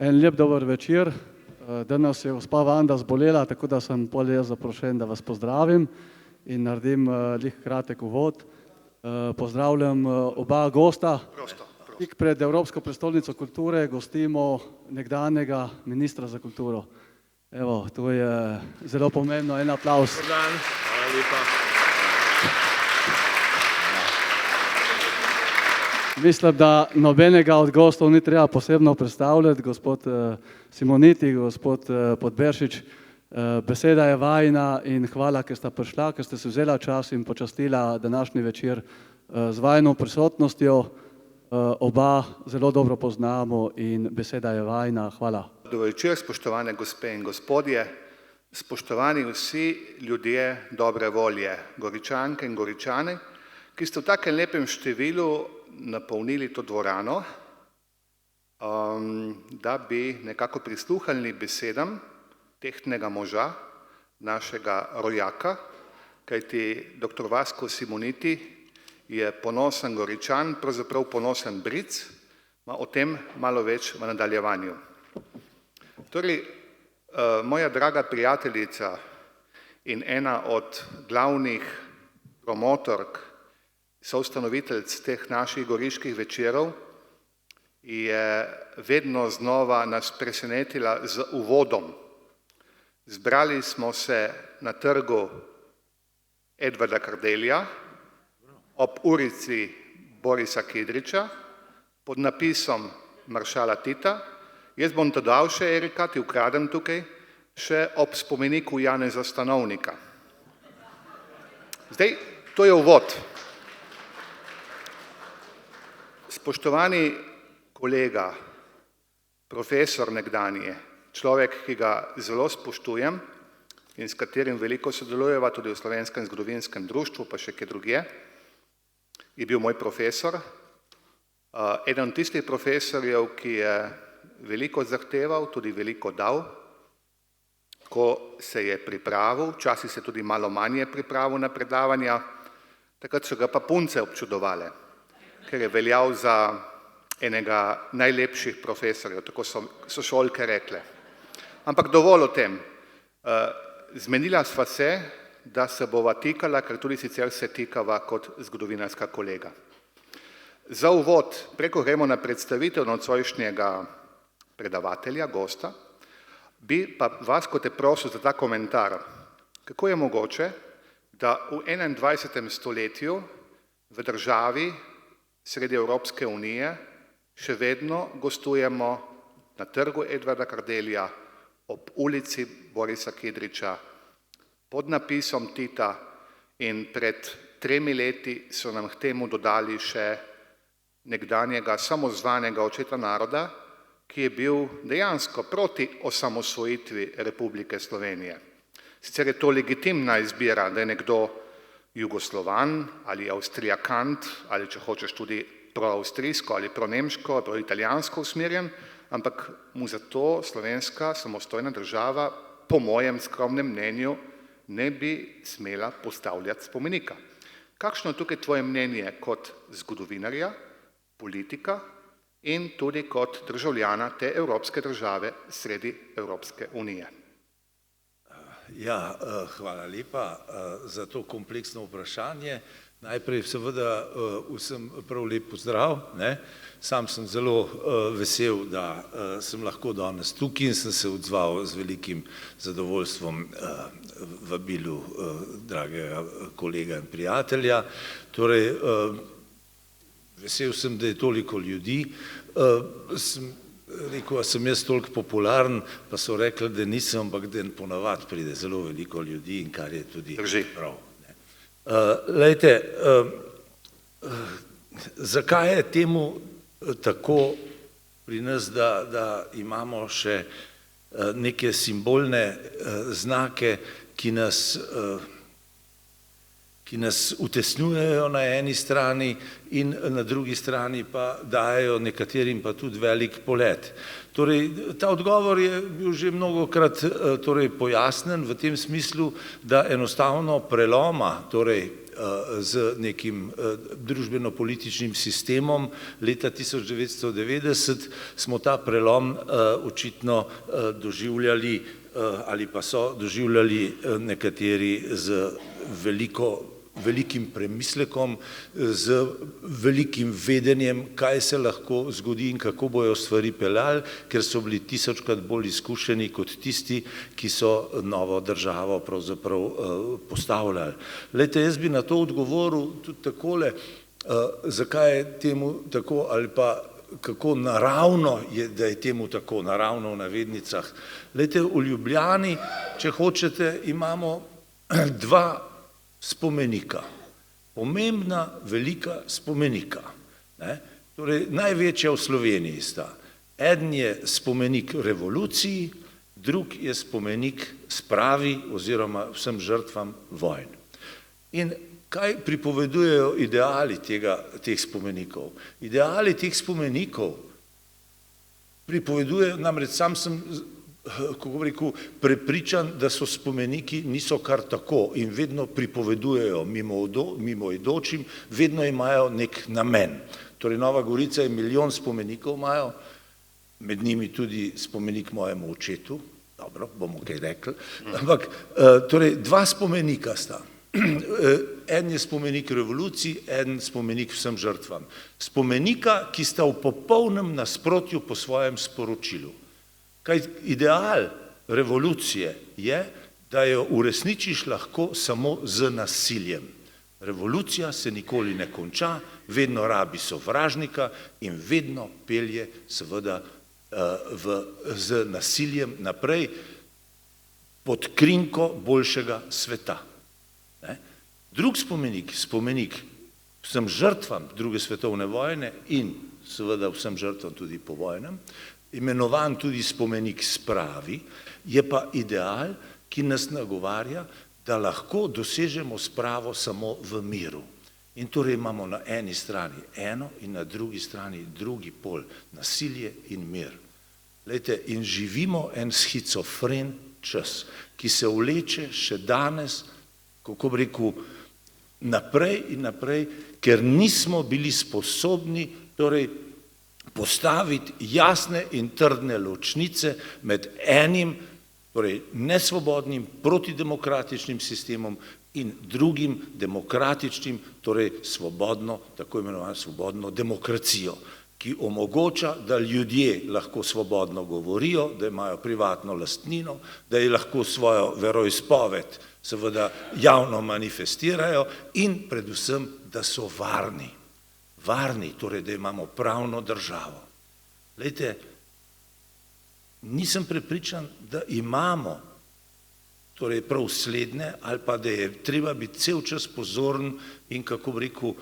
En lep dober večer. Danes je gospa Vanda zbolela, tako da sem pol jaz zaprošen, da vas pozdravim in naredim lih kratek uvod. Pozdravljam oba gosta. Tik pred Evropsko prestolnico kulture gostimo nekdanjega ministra za kulturo. Evo, to je zelo pomembno, en aplavz. Dober dan, hvala lepa. Mislim, da nobenega od gostov ni treba posebno predstavljati, gospod Simoniti, gospod Podberšič. Beseda je vajina in hvala, ker sta prišla, ker ste se vzela čas in počastila današnji večer z vajino prisotnostjo. Oba zelo dobro poznamo in beseda je vajina. Hvala. Dober večer, spoštovane gospe in gospodje, spoštovani vsi ljudje dobre volje, Goričanke in Goričani, ki ste v takem lepem številu napolnili to dvorano, da bi nekako prisluhnili besedam tehtnega moža, našega rojaka, kajti dr. Vasko Simoniti je ponosen Goričan, pravzaprav ponosen Bric, o tem malo več v nadaljevanju. Torej, moja draga prijateljica in ena od glavnih promotork, soustanoviteljic teh naših goriških večerov, je vedno znova nas presenetila z uvodom. Zbrali smo se na trgu Edvarda Kardelja ob ulici Borisa Kidriča pod napisom maršala Tita. Jaz bom dodal še, Erika, ti ukradem tukaj, še ob spomeniku Janeza Stanovnika. Zdaj, to je uvod. Spoštovani kolega, profesor nekdanji, človek, ki ga zelo spoštujem in s katerim veliko sodelujeva tudi v Slovenskem zgodovinskem društvu, pa še kje drugje, je bil moj profesor. Eden od tistih profesorjev, ki je veliko zahteval, tudi veliko dal, ko se je pripravil, včasih se tudi malo manje pripravil na predavanja, takrat so ga pa punce občudovale, ker je veljal za enega najlepših profesorjev, tako so šolke rekle. Ampak dovolj o tem. Zmenila sva se, da se bova tikala, ker tudi sicer se tikava kot zgodovinarska kolega. Za uvod, preko gremo na predstavitev nocojšnjega predavatelja, gosta, bi pa vas, kot je prosil za ta komentar, kako je mogoče, da v 21. stoletju v državi sredi Evropske unije še vedno gostujemo na trgu Edvarda Kardelja ob ulici Borisa Kidriča pod napisom Tita in pred 3 leti so nam k temu dodali še nekdanjega samozvanega očeta naroda, ki je bil dejansko proti osamosvojitvi Republike Slovenije. Sicer je to legitimna izbira, da je nekdo Jugoslovan ali Avstrijakant ali če hočeš tudi proavstrijsko ali pronemško, proitalijansko usmerjen, ampak mu zato slovenska samostojna država, po mojem skromnem mnenju, ne bi smela postavljati spomenika. Kakšno je tukaj tvoje mnenje kot zgodovinarja, politika in tudi kot državljana te evropske države sredi Evropske unije? Ja, hvala lepa za to kompleksno vprašanje. Najprej seveda vsem prav lep pozdrav. Sam sem zelo vesel, da sem lahko danes tukaj in sem se odzval z velikim zadovoljstvom vabilu dragega kolega in prijatelja. Torej, vesel sem, da je toliko ljudi. Rekel, da sem jaz toliko popularen, pa so rekli, da nisem, ampak da ponavadi pride zelo veliko ljudi in kar je tudi prav. Lejte, zakaj je temu tako pri nas, da imamo še neke simbolne znake, ki nas utesnjujejo na eni strani in na drugi strani pa dajejo nekaterim pa tudi velik polet. Torej, ta odgovor je bil že mnogokrat pojasnen v tem smislu, da enostavno preloma, torej z nekim družbeno-političnim sistemom. Leta 1990 smo ta prelom očitno doživljali ali pa so doživljali nekateri z velikim premislekom, z velikim vedenjem, kaj se lahko zgodi in kako bojo stvari peljali, ker so bili tisočkrat bolj izkušeni kot tisti, ki so novo državo pravzaprav postavljali. Glejte, jaz bi na to odgovoril tudi takole, zakaj je temu tako ali pa kako naravno je, da je temu tako, naravno v navednicah. Glejte, v Ljubljani, če hočete, imamo dva spomenika, pomembna, velika spomenika. Torej, največja v Sloveniji sta. Eden je spomenik revoluciji, drug je spomenik spravi oziroma vsem žrtvam vojn. In kaj pripovedujejo ideali teh spomenikov? Ideali teh spomenikov pripovedujejo, namreč sam sem, kako bi rekel, prepričan, da so spomeniki niso kar tako in vedno pripovedujejo mimoidočim, vedno imajo nek namen. Torej, Nova Gorica je milijon spomenikov imajo, med njimi tudi spomenik mojemu očetu, dobro, bomo kaj rekli, ampak torej, dva spomenika sta. En je spomenik revoluciji, en spomenik vsem žrtvam. Spomenika, ki sta v popolnem nasprotju po svojem sporočilu. Kaj ideal revolucije je, da jo uresničiš lahko samo z nasiljem. Revolucija se nikoli ne konča, vedno rabi sovražnika in vedno pelje seveda z nasiljem naprej pod krinko boljšega sveta. Drug spomenik vsem žrtvam druge svetovne vojne in seveda vsem žrtvam tudi po vojnem, imenovan tudi spomenik spravi, je pa ideal, ki nas nagovarja, da lahko dosežemo spravo samo v miru. In torej imamo na eni strani eno in na drugi strani drugi pol, nasilje in mir. Glejte, in živimo en schizofren čas, ki se vleče še danes, kako bi rekel, naprej in naprej, ker nismo bili sposobni torej postaviti jasne in trdne ločnice med enim, torej nesvobodnim, protidemokratičnim sistemom in drugim demokratičnim, torej svobodno, tako imenovano svobodno demokracijo, ki omogoča, da ljudje lahko svobodno govorijo, da imajo privatno lastnino, da je lahko svojo veroizpoved seveda javno manifestirajo in predvsem, da so varni. Varni, torej, da imamo pravno državo. Glejte, nisem prepričan, da imamo torej prav slednje ali pa da je treba biti cel čas pozoren in, kako bi rekel,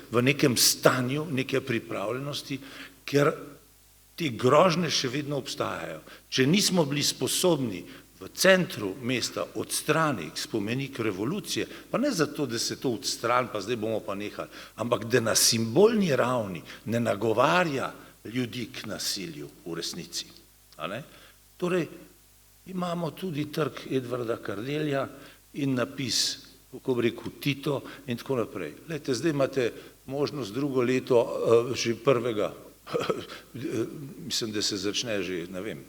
v nekem stanju, neke pripravljenosti, ker te grožnje še vedno obstajajo. Če nismo bili sposobni v centru mesta odstraniti spomenik revolucije, pa ne zato, da se to odstrani, pa zdaj bomo pa nehali, ampak da na simbolni ravni ne nagovarja ljudi k nasilju v resnici. Torej, imamo tudi trg Edvarda Kardelja in napis, kako bi rekel, Tito in tako naprej. Glejte, zdaj imate možnost drugo leto, že prvega, mislim, da se začne že, ne vem,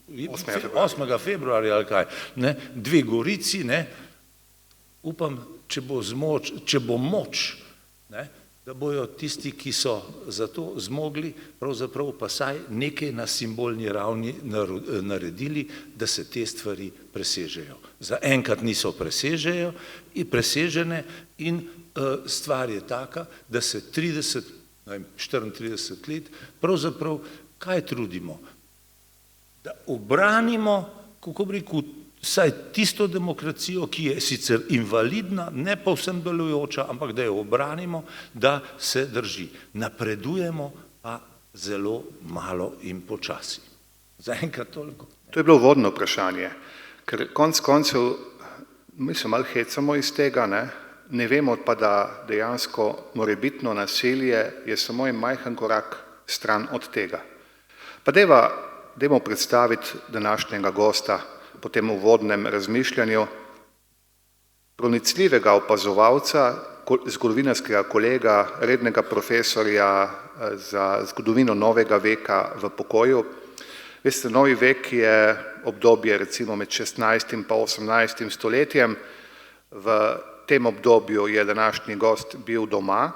8. februarja ali kaj, dve Gorici, upam, če bo moč, da bojo tisti, ki so za to zmogli, pravzaprav pa saj nekaj na simbolni ravni naredili, da se te stvari presežejo. Zaenkrat niso presežene in stvar je taka, da se 34 let pravzaprav kaj trudimo? Da obranimo, kako bi rekel, saj tisto demokracijo, ki je sicer invalidna, ne povsem delujoča, ampak da jo obranimo, da se drži. Napredujemo pa zelo malo in počasi. Zaenkrat toliko. To je bilo uvodno vprašanje, ker konec koncev, mi se malo hecamo iz tega, ne vemo pa, da dejansko morebitno nasilje je samo en majhen korak stran od tega. Pa dajmo predstaviti današnjega gosta po tem uvodnem razmišljanju. pronicljivega opazovalca, zgodovinarskega kolega, rednega profesorja za zgodovino novega veka v pokoju. Veste, novi vek je obdobje recimo med 16. in pa 18. stoletjem. V tem obdobju je današnji gost bil doma,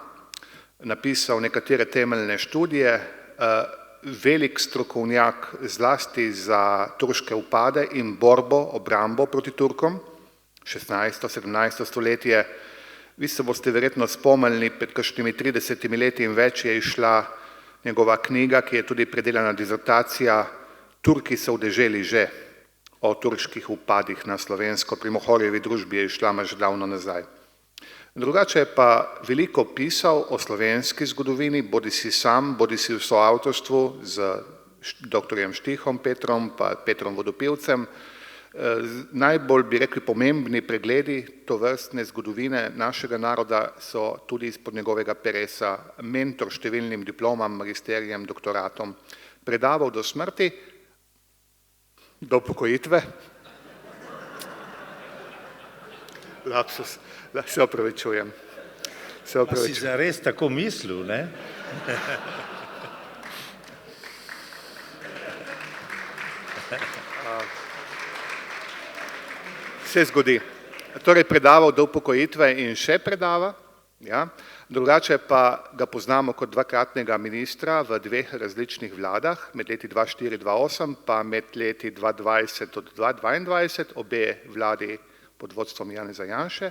napisal nekatere temeljne študije, velik strokovnjak zlasti za turške upade in obrambo proti Turkom, 16. 17. stoletje. Vi se boste verjetno spomnili, pred kakšnimi 30 leti in več je išla njegova knjiga, ki je tudi predelana dizertacija Turki so v deželi že, o turških upadih na slovensko. Pri Mohorjevi družbi je išla že davno nazaj. Drugače je pa veliko pisal o slovenski zgodovini, bodisi sam, bodisi v soavtorstvu z doktorjem Štihom Petrom pa Petrom Vodopivcem. Najbolj, bi rekli, pomembni pregledi tovrstne zgodovine našega naroda so tudi izpod njegovega peresa, mentor številnim diplomam, magisterijem, doktoratom, predaval do smrti, do upokojitve. Lapsus, se opravičujem. Pa si zares tako mislil, ne? Se zgodi. Torej predaval do upokojitve in še predava, ja. Drugače pa ga poznamo kot dvakratnega ministra v dveh različnih vladah, med leti 2004-2008 pa med leti 2020 do 2022, obe vladi pod vodstvom Janeza Janše.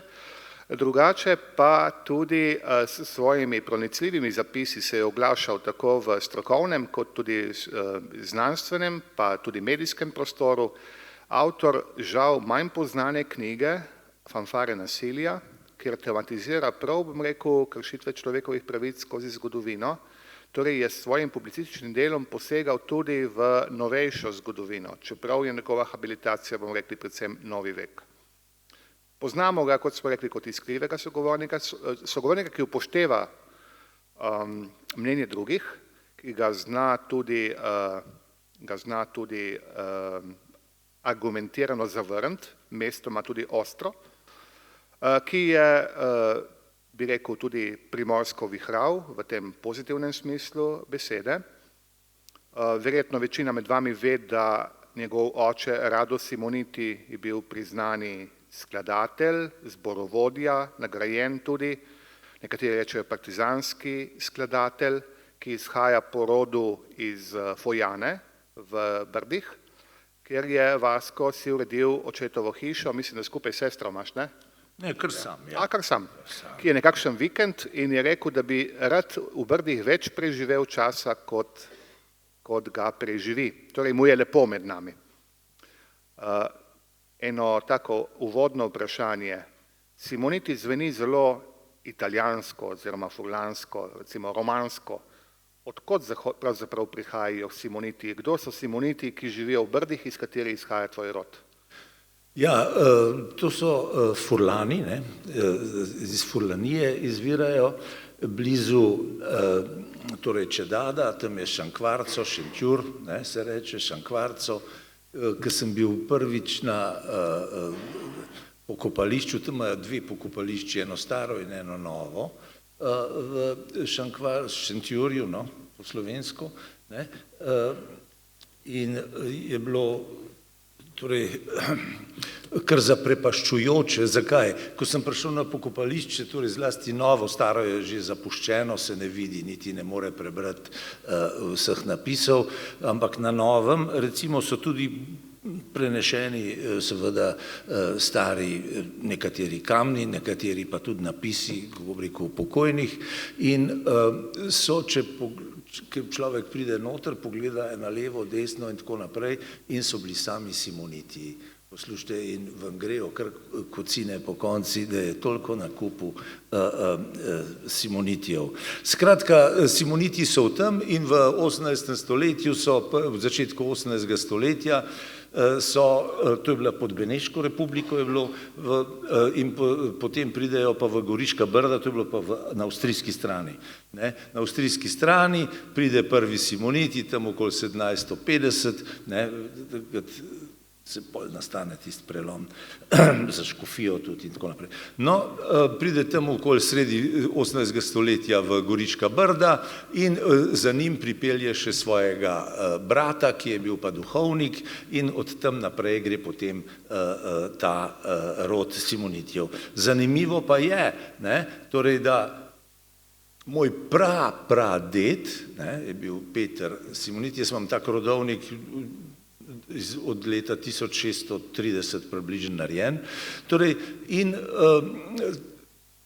Drugače pa tudi s svojimi pronicljivimi zapisi se je oglašal tako v strokovnem kot tudi znanstvenem pa tudi medijskem prostoru. Avtor žal manj poznane knjige Fanfare nasilja, kjer tematizira prav, bom rekel, kršitve človekovih pravic skozi zgodovino, torej je s svojim publicističnim delom posegal tudi v novejšo zgodovino, čeprav je njegova habilitacija, bom rekli, predvsem novi vek. Poznamo ga, kot smo rekli, kot iskrivega sogovornika, ki upošteva mnenje drugih, ki ga zna tudi argumentirano zavrniti, mestoma tudi ostro, ki je, bi rekel, tudi primorsko vihral v tem pozitivnem smislu besede. Verjetno večina med vami ve, da njegov oče Rado Simoniti je bil priznani skladatelj, zborovodja, nagrajen tudi, nekateri rečejo partizanski skladatelj, ki izhaja po rodu iz Fojane v Brdih, kjer je Vasko si uredil očetovo hišo, mislim, da skupaj s sestro imaš, ne? Ne, kar sam, ja. Kar sam, ki je nekakšen vikend in je rekel, da bi rad v Brdih več preživel časa, kot ga preživi. Torej mu je lepo med nami. Eno tako uvodno vprašanje. Simoniti zveni zelo italijansko oziroma furlansko, recimo romansko. Odkot pravzaprav prihajajo Simoniti? Kdo so Simoniti, ki živijo v Brdih, iz katerih izhaja tvoj rod? Ja, to so Furlani, ne, iz Furlanije izvirajo, blizu, torej Čedada, tam je Šankvarco, Šentjur, ne, se reče Šankvarco, ko sem bil prvič na pokopališču, tam imajo dve pokopališči, eno staro in eno novo, v Šentjurju, no, po slovensko, ne, in je bilo torej kar zaprepaščujoče. Zakaj? Ko sem prišel na pokopališče, torej zlasti novo, staro je že zapuščeno, se ne vidi, niti ne more prebrati vseh napisov, ampak na novem, recimo, so tudi prenešeni seveda stari nekateri kamni, nekateri pa tudi napisi, kako bi rekel, pokojnih in so, če človek pride noter, pogleda na levo, desno in tako naprej in so bili sami Simoniti. Poslušajte, in vam grejo kar kocine po konci, da je toliko na kupu Simonitijev. Skratka, Simoniti so v tem in v 18. stoletju so, v začetku 18. stoletja so, to je bila pod Beneško republiko je bilo, in potem pridejo pa v Goriška Brda, to je bilo pa na avstrijski strani. Ne? Na avstrijski strani pride prvi Simoniti, tam okoli 1750, ne? se pol nastane tisti prelom za škofijo tudi in tako naprej. No, pride tam okoli sredi 18. stoletja v Gorička Brda in za njim pripelje še svojega brata, ki je bil pa duhovnik in od tam naprej gre potem ta rod Simonitijev. Zanimivo pa je, torej da moj praded je bil Peter Simoniti, jaz imam tak rodovnik od leta 1630 približno narejen. Torej, in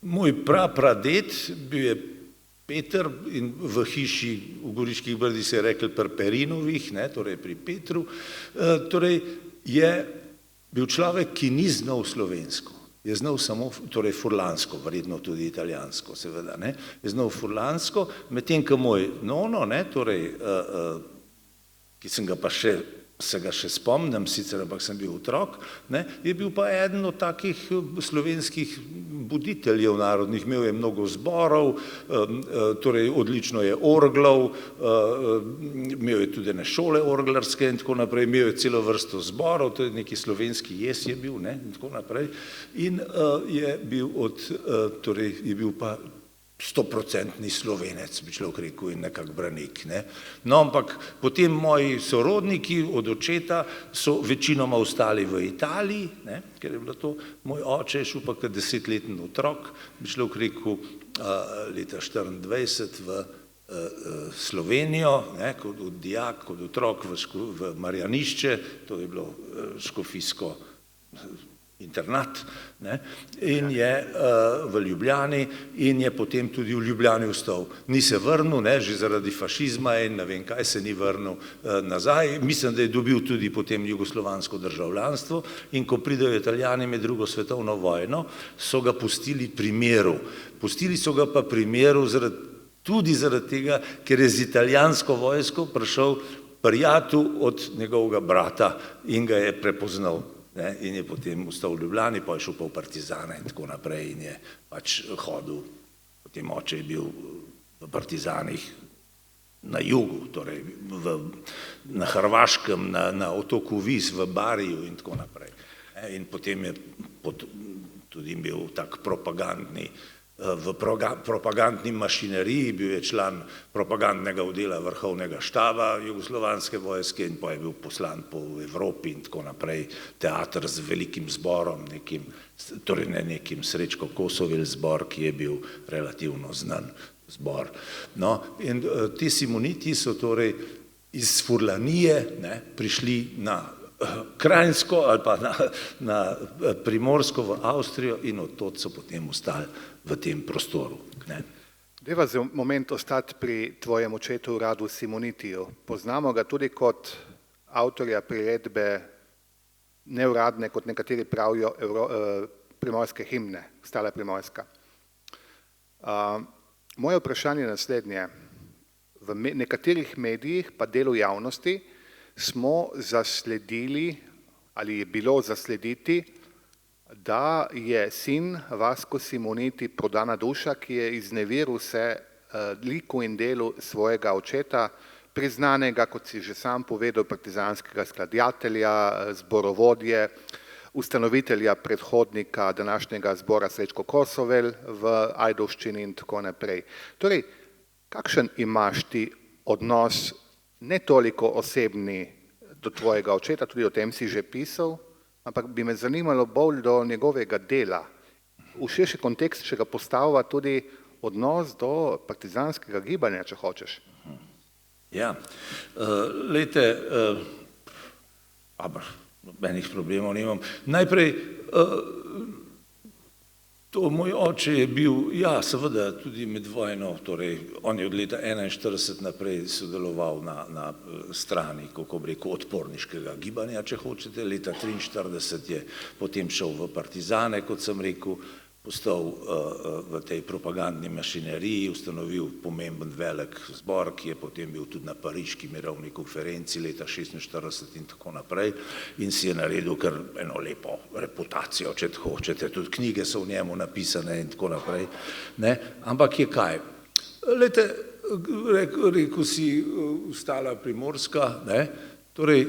moj praded bil je Peter in v hiši v Goričkih Brdih se je rekel pri Perinovih, torej pri Petru, torej je bil človek, ki ni znal slovensko. Je znal samo, torej furlansko, verjetno tudi italijansko, seveda, je znal furlansko, medtem ko moj nono, torej, ki sem ga pa se ga še spomnim, sicer ampak sem bil otrok, je bil pa eden od takih slovenskih buditeljev narodnih, imel je mnogo zborov, torej odlično je orglov, imel je tudi ene šole orglarske in tako naprej, imel je celo vrsto zborov, to je neki slovenski jez je bil in tako naprej in je bil pa 100% Slovenec, bi človek rekel, in nekak branik. No, ampak potem moji sorodniki od očeta so večinoma ostali v Italiji, ker je bilo to, moj oče je šel pa kot 10-leten otrok, bi človek rekel, leta 24 v Slovenijo, kot dijak, kot otrok v Marjanišče, to je bilo škofijsko internat, in je v Ljubljani in je potem tudi v Ljubljani ostal. Ni se vrnil, že zaradi fašizma in ne vem kaj, se ni vrnil nazaj. Mislim, da je dobil tudi potem jugoslovansko državljanstvo in ko pridejo Italijani med drugo svetovno vojno, so ga pustili pri miru. Pustili so ga pa pri miru tudi zaradi tega, ker je z italijansko vojsko prišel prijatelj od njegovega brata in ga je prepoznal. In je potem ostal v Ljubljani, pa je šel pa v partizane in tako naprej in je pač hodil. Potem oče je bil v partizanih na jugu, torej na Hrvaškem, na otoku Vis, v Bariju in tako naprej. In potem je tudi bil tak propagandni, v propagandni mašineriji, bil je član propagandnega oddela vrhovnega štaba jugoslovanske vojske in pa je bil poslan po Evropi in tako naprej, teater z velikim zborom, torej ne nekim Srečko Kosovel zbor, ki je bil relativno znan zbor. No, in ti Simoniti so torej iz Furlanije prišli na Krajinsko ali pa na Primorsko v Avstrijo in odtod so potem ostali v tem prostoru. Deva za moment ostati pri tvojem očetu Radu Simonitiju. Poznamo ga tudi kot avtorja priredbe neuradne, kot nekateri pravijo, primorske himne, Stara Primorska. Moje vprašanje je naslednje. V nekaterih medijih pa delu javnosti smo zasledili ali je bilo zaslediti, da je sin Vasko Simoniti prodana duša, ki je izneveril se liku in delu svojega očeta, priznanega, kot si že sam povedal, partizanskega skladatelja, zborovodje, ustanovitelja predhodnika današnjega zbora Srečko Kosovel v Ajdovščini in tako naprej. Torej, kakšen imaš ti odnos, ne toliko osebni do tvojega očeta, tudi o tem si že pisal, ampak bi me zanimalo bolj do njegovega dela. V širši kontekst, če ga postavlja tudi odnos do partizanskega gibanja, če hočeš. Ja, lejte, nobenih problemov nimam. Najprej, to moj oče je bil, ja, seveda, tudi med vojno, torej, on je od leta 1941 naprej sodeloval na strani, kako bi rekel, odporniškega gibanja, če hočete. Leta 1943 je potem šel v partizane, kot sem rekel, postal v tej propagandni mašineriji, ustanovil pomemben velik zbor, ki je potem bil tudi na pariški mirovni konferenci leta 1946 in tako naprej in si je naredil kar eno lepo reputacijo, če hočete, tudi knjige so v njemu napisane in tako naprej. Ampak je kaj? Lejte, rekel si Stara Primorska, torej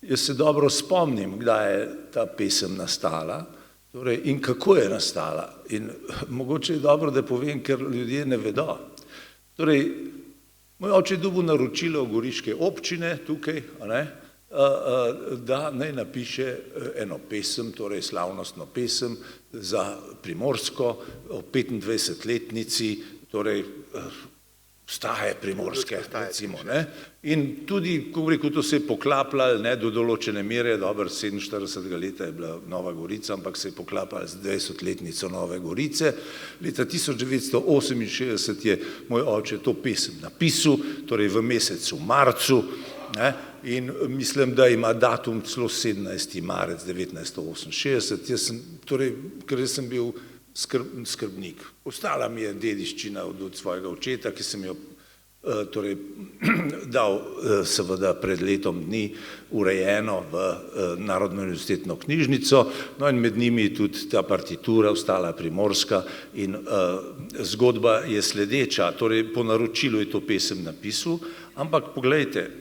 jaz se dobro spomnim, kdaj je ta pesem nastala, torej, in kako je nastala. In mogoče je dobro, da povem, ker ljudje ne vedo. Torej, moj oče je dobil naročilo Goriške občine tukaj, da naj napiše eno pesem, torej slavnostno pesem za Primorsko o 25-letnici, torej staje Primorske, recimo. In tudi, ko rekel, to se je poklapljalo do določene mere, dobro, 47. leta je bila Nova Gorica, ampak se je poklapljalo z 20-letnico Nove Gorice. Leta 1968 je moj oče to pesem napisal, torej v mesecu marcu, in mislim, da ima datum celo 17. marec 1968, ker sem bil skrbnik. Ostala mi je dediščina od svojega očeta, ki sem jo dal seveda pred letom dni urejeno v Narodno univerzitetno knjižnico, no in med njimi tudi ta partitura ostala Primorska in zgodba je sledeča, torej po naročilu je to pesem napisal, ampak poglejte,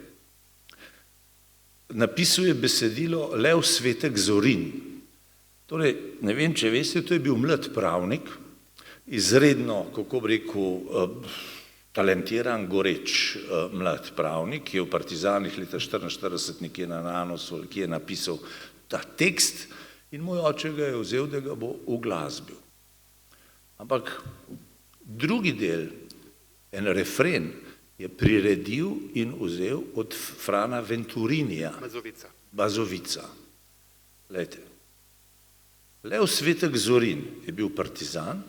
napisal je besedilo Lev Svetek Zorin. Torej, ne vem, če veste, to je bil mlad pravnik, izredno, kako bi rekel, talentiran, goreč mlad pravnik, ki je v Partizanih leta 1944 nekje na Nanosu, ki je napisal ta tekst in moj oče ga je vzel, da ga bo uglasbil. Ampak drugi del, en refren, je priredil in vzel od Frana Venturinija. Bazovica. Glejte. Lev Svetek Zorin je bil partizan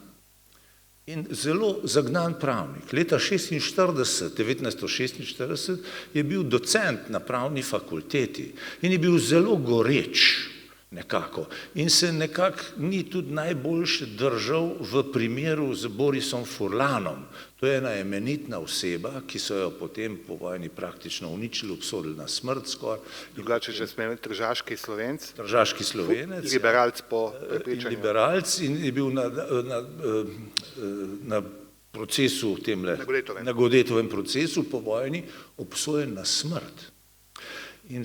in zelo zagnan pravnik. Leta 1946 je bil docent na pravni fakulteti in je bil zelo goreč nekako. In se nekako ni tudi najboljše držal v primeru z Borisom Furlanom. To je ena emenitna oseba, ki so jo potem po vojni praktično uničili, obsodili na smrt skoraj. Drugače, če smem, tržaški Slovenec. Tržaški Slovenec. Liberalc po prepričanju. Liberalc in je bil na procesu, na Godetovem procesu po vojni obsojen na smrt. In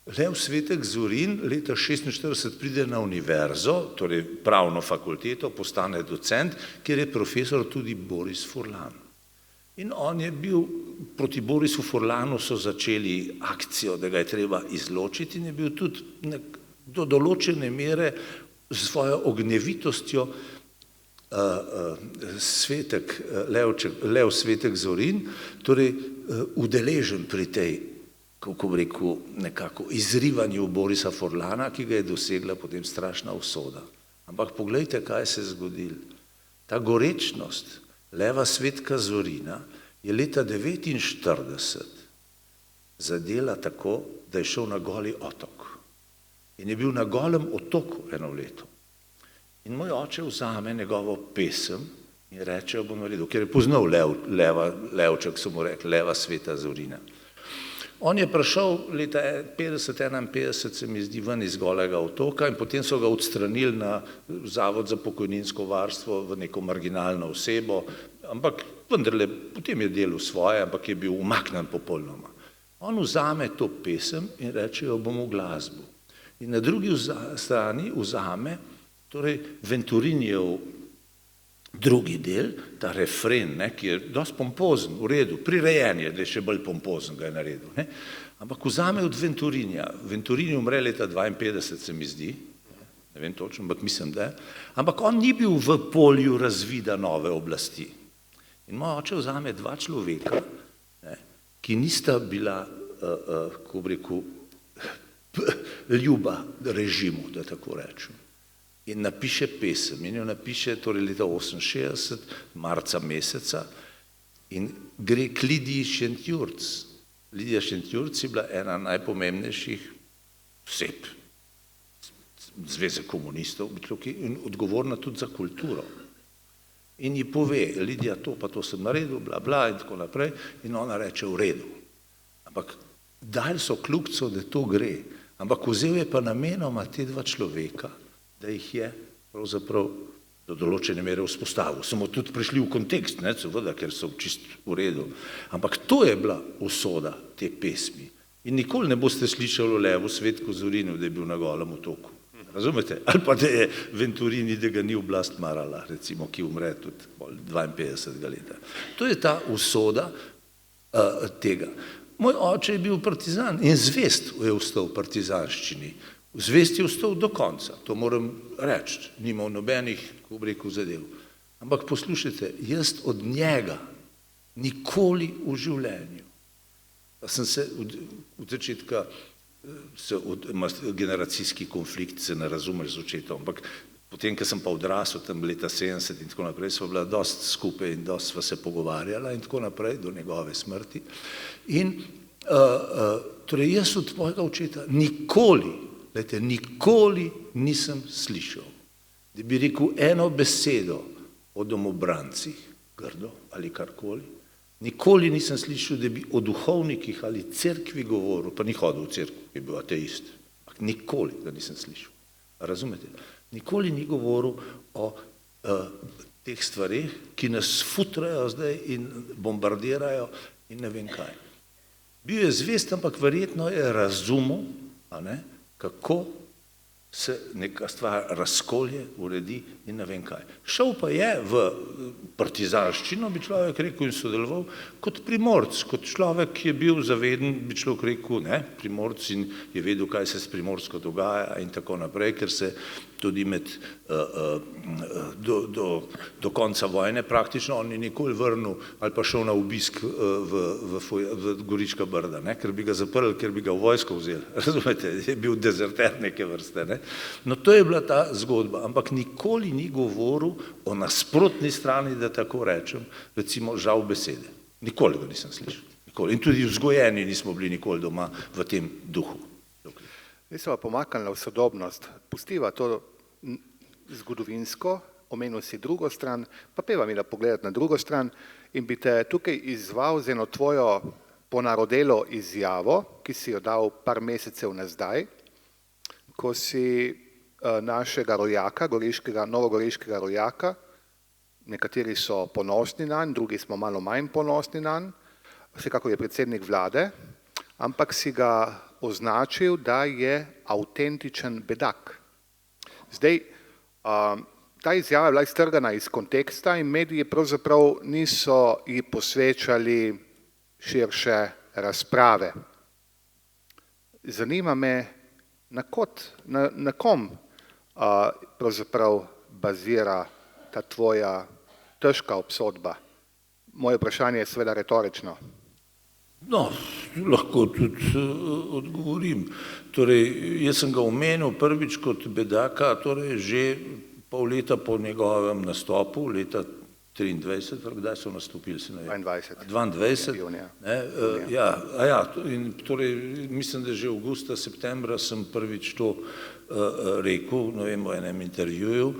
Lev Svetek Zorin leta 1946 pride na univerzo, torej pravno fakulteto, postane docent, kjer je profesor tudi Boris Furlan. In on je bil, proti Borisu Furlanu so začeli akcijo, da ga je treba izločiti in je bil tudi do določene mere s svojo ognjevitostjo Lev Svetek Zorin, torej udeležen pri tej, kako bi rekel, nekako izrivanju Borisa Furlana, ki ga je dosegla potem strašna usoda. Ampak poglejte, kaj se je zgodilo. Ta gorečnost Leva Svetka Zorina je leta 1949 zadela tako, da je šel na Goli otok. In je bil na Golem otoku eno leto. In moj oče vzame njegovo pesem in reče, jo bom naredil, ker je poznal Levček, so mu rekli, Leva Sveta Zorina. On je prišel leta 50-51, se mi zdi, ven iz Golega otoka in potem so ga odstranili na Zavod za pokojninsko varstvo v neko marginalno osebo, ampak vendarle, potem je delal svoje, ampak je bil umaknjen popolnoma. On vzame to pesem in reče, jo bom uglasbil. In na drugi strani vzame, torej Venturinijev drugi del, ta refren, ki je dosti pompozen, v redu, prirejen je, da je še bolj pompozen ga je naredil. Ampak vzame od Venturinija. Venturini umre leta 52, se mi zdi, ne vem točno, ampak mislim, da je. Ampak on ni bil v polju razvida nove oblasti. In moj oče vzame dva človeka, ki nista bila, kako bi rekel, ljuba režimu, da tako rečem. In napiše pesem. In jo napiše torej leta 68, marca meseca, in gre k Lidiji Šentjurc. Lidija Šentjurc je bila ena najpomembnejših oseb Zveze komunistov in odgovorna tudi za kulturo. In ji pove, Lidija, to pa to sem naredil, bla, bla, in tako naprej, in ona reče, v redu. Ampak dali so kljukco, da to gre. Ampak vzel je pa namenoma te dva človeka, da jih je pravzaprav do določene mere vzpostavil. Smo tudi prišli v kontekst, seveda, ker so čist v redu. Ampak to je bila usoda te pesmi. In nikoli ne boste slišali o Levu Svetku Zorinu, da je bil na Golem otoku. Razumete? Ali pa da je Venturini, da ga ni oblast marala, recimo, ki umre tudi 52. leta. To je ta usoda tega. Moj oče je bil partizan in zvest je ostal partizanščini. Zvest je ostal do konca, to moram reči, nimam nobenih, kako bi rekel, zadev. Ampak poslušajte, jaz od njega nikoli v življenju, pa sem se od začetka, generacijski konflikt, se ne razumeš z očetom, ampak potem, ko sem pa odrasel, tam leta 70 in tako naprej, sva bila dosti skupaj in dosti sva se pogovarjala in tako naprej, do njegove smrti. In torej jaz od mojega očeta nikoli nisem slišal, da bi rekel eno besedo o domobrancih, grdo ali karkoli. Nikoli nisem slišal, da bi o duhovnikih ali cerkvi govoril, pa ni hodil v cerkvu, je bil ateist. Nikoli ga nisem slišal. Razumete? Nikoli ni govoril o teh stvareh, ki nas futrajo zdaj in bombardirajo in ne vem kaj. Bil je zvest, ampak verjetno je razumel, kako se neka stvar razkolje, uredi in ne vem kaj. Šel pa je v partizanščino, bi človek rekel, in sodeloval kot primorc, kot človek, ki je bil zaveden, bi človek rekel, primorc in je vedel, kaj se s Primorsko dogaja in tako naprej, ker se tudi do konca vojne praktično on ni nikoli vrnil ali pa šel na obisk v Goriška Brda, ker bi ga zaprli, ker bi ga v vojsko vzeli. Razumete, je bil dezerter neke vrste. No to je bila ta zgodba, ampak nikoli ni govoril o nasprotni strani, da tako rečem, recimo žal besede. Nikoli ga nisem slišal. In tudi vzgojeni nismo bili nikoli doma v tem duhu. Nismo pomaknili v sodobnost, pustiva to zgodovinsko, omenil si drugo stran, pa peva mi da pogledati na drugo stran in bi te tukaj izzval z eno tvojo ponarodelo izjavo, ki si jo dal par mesecev nazaj, ko si našega rojaka, novogoriškega rojaka, nekateri so ponosni nanj, drugi smo malo manj ponosni nanj, vsekakor je predsednik vlade, ampak si ga označil, da je avtentičen bedak. Zdaj, ta izjava je bila iztrgana iz konteksta in mediji pravzaprav niso ji posvečali širše razprave. Zanima me, na kom pravzaprav bazira ta tvoja težka obsodba? Moje vprašanje je seveda retorično. No, lahko tudi odgovorim. Torej, jaz sem ga omenil prvič kot bedaka, torej že pol leta po njegovem nastopu, leta 23, kdaj so nastopili? 22. In torej, mislim, da že avgusta, septembra sem prvič to rekel, ne vem, v enem intervjuju.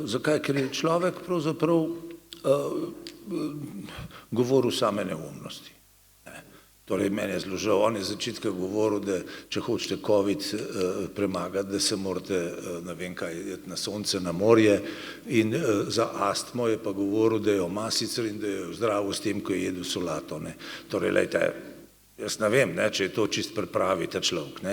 Zakaj? Ker je človek pravzaprav govoril same neumnosti. Torej, meni je zelo žal, on je začetka govoril, da če hočete COVID premagati, da se morate, ne vem kaj, jeti na sonce, na morje in za astmo je pa govoril, da je omasicer in da je zdravo s tem, ko je jedel solato. Torej, lejte, jaz ne vem, če je to čist pripravi ta človek.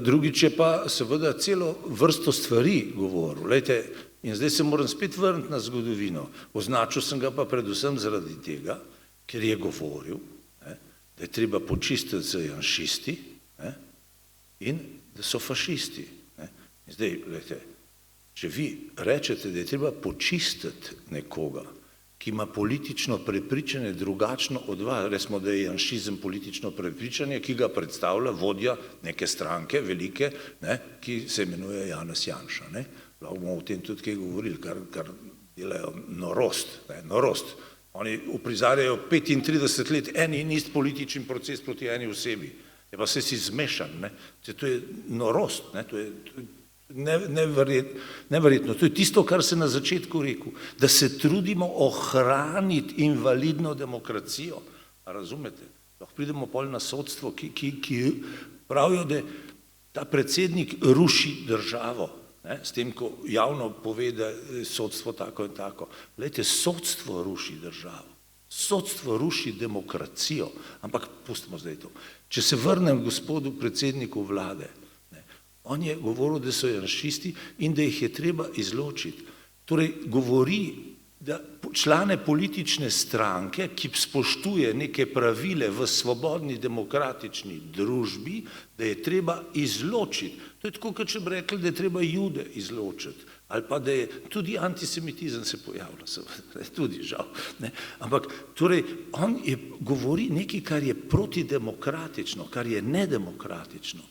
Drugič je pa seveda celo vrsto stvari govoril. Lejte, in zdaj se moram spet vrniti na zgodovino. Označil sem ga pa predvsem zaradi tega, ker je govoril, da je treba počistiti z janšisti in da so fašisti. In zdaj, gledajte, če vi rečete, da je treba počistiti nekoga, ki ima politično prepričanje drugačno od vas, resmo, da je janšizem politično prepričanje, ki ga predstavlja vodja neke stranke velike, ki se imenuje Janez Janša. Lahko bomo o tem tudi kaj govorili, kar delajo norost. Oni uprizarjajo 35 let en in ist politični proces proti eni osebi. Je pa vse si zmešan. To je norost. To je neverjetno. To je tisto, kar se na začetku rekel. Da se trudimo ohraniti invalidno demokracijo. Razumete? Lahko pridemo pol na sodstvo, ki pravijo, da ta predsednik ruši državo. S tem, ko javno pove, da je sodstvo tako in tako. Glejte, sodstvo ruši državo. Sodstvo ruši demokracijo, ampak pustimo zdaj to. Če se vrnem gospodu predsedniku vlade, on je govoril, da so janšisti in da jih je treba izločiti. Torej govori, da člane politične stranke, ki spoštuje neke pravile v svobodni demokratični družbi, da je treba izločiti. To je tako, kot če bi rekli, da je treba Jude izločiti. Ali pa da je tudi antisemitizem se pojavlja, seveda, tudi žal. Ampak torej on govori nekaj, kar je protidemokratično, kar je nedemokratično.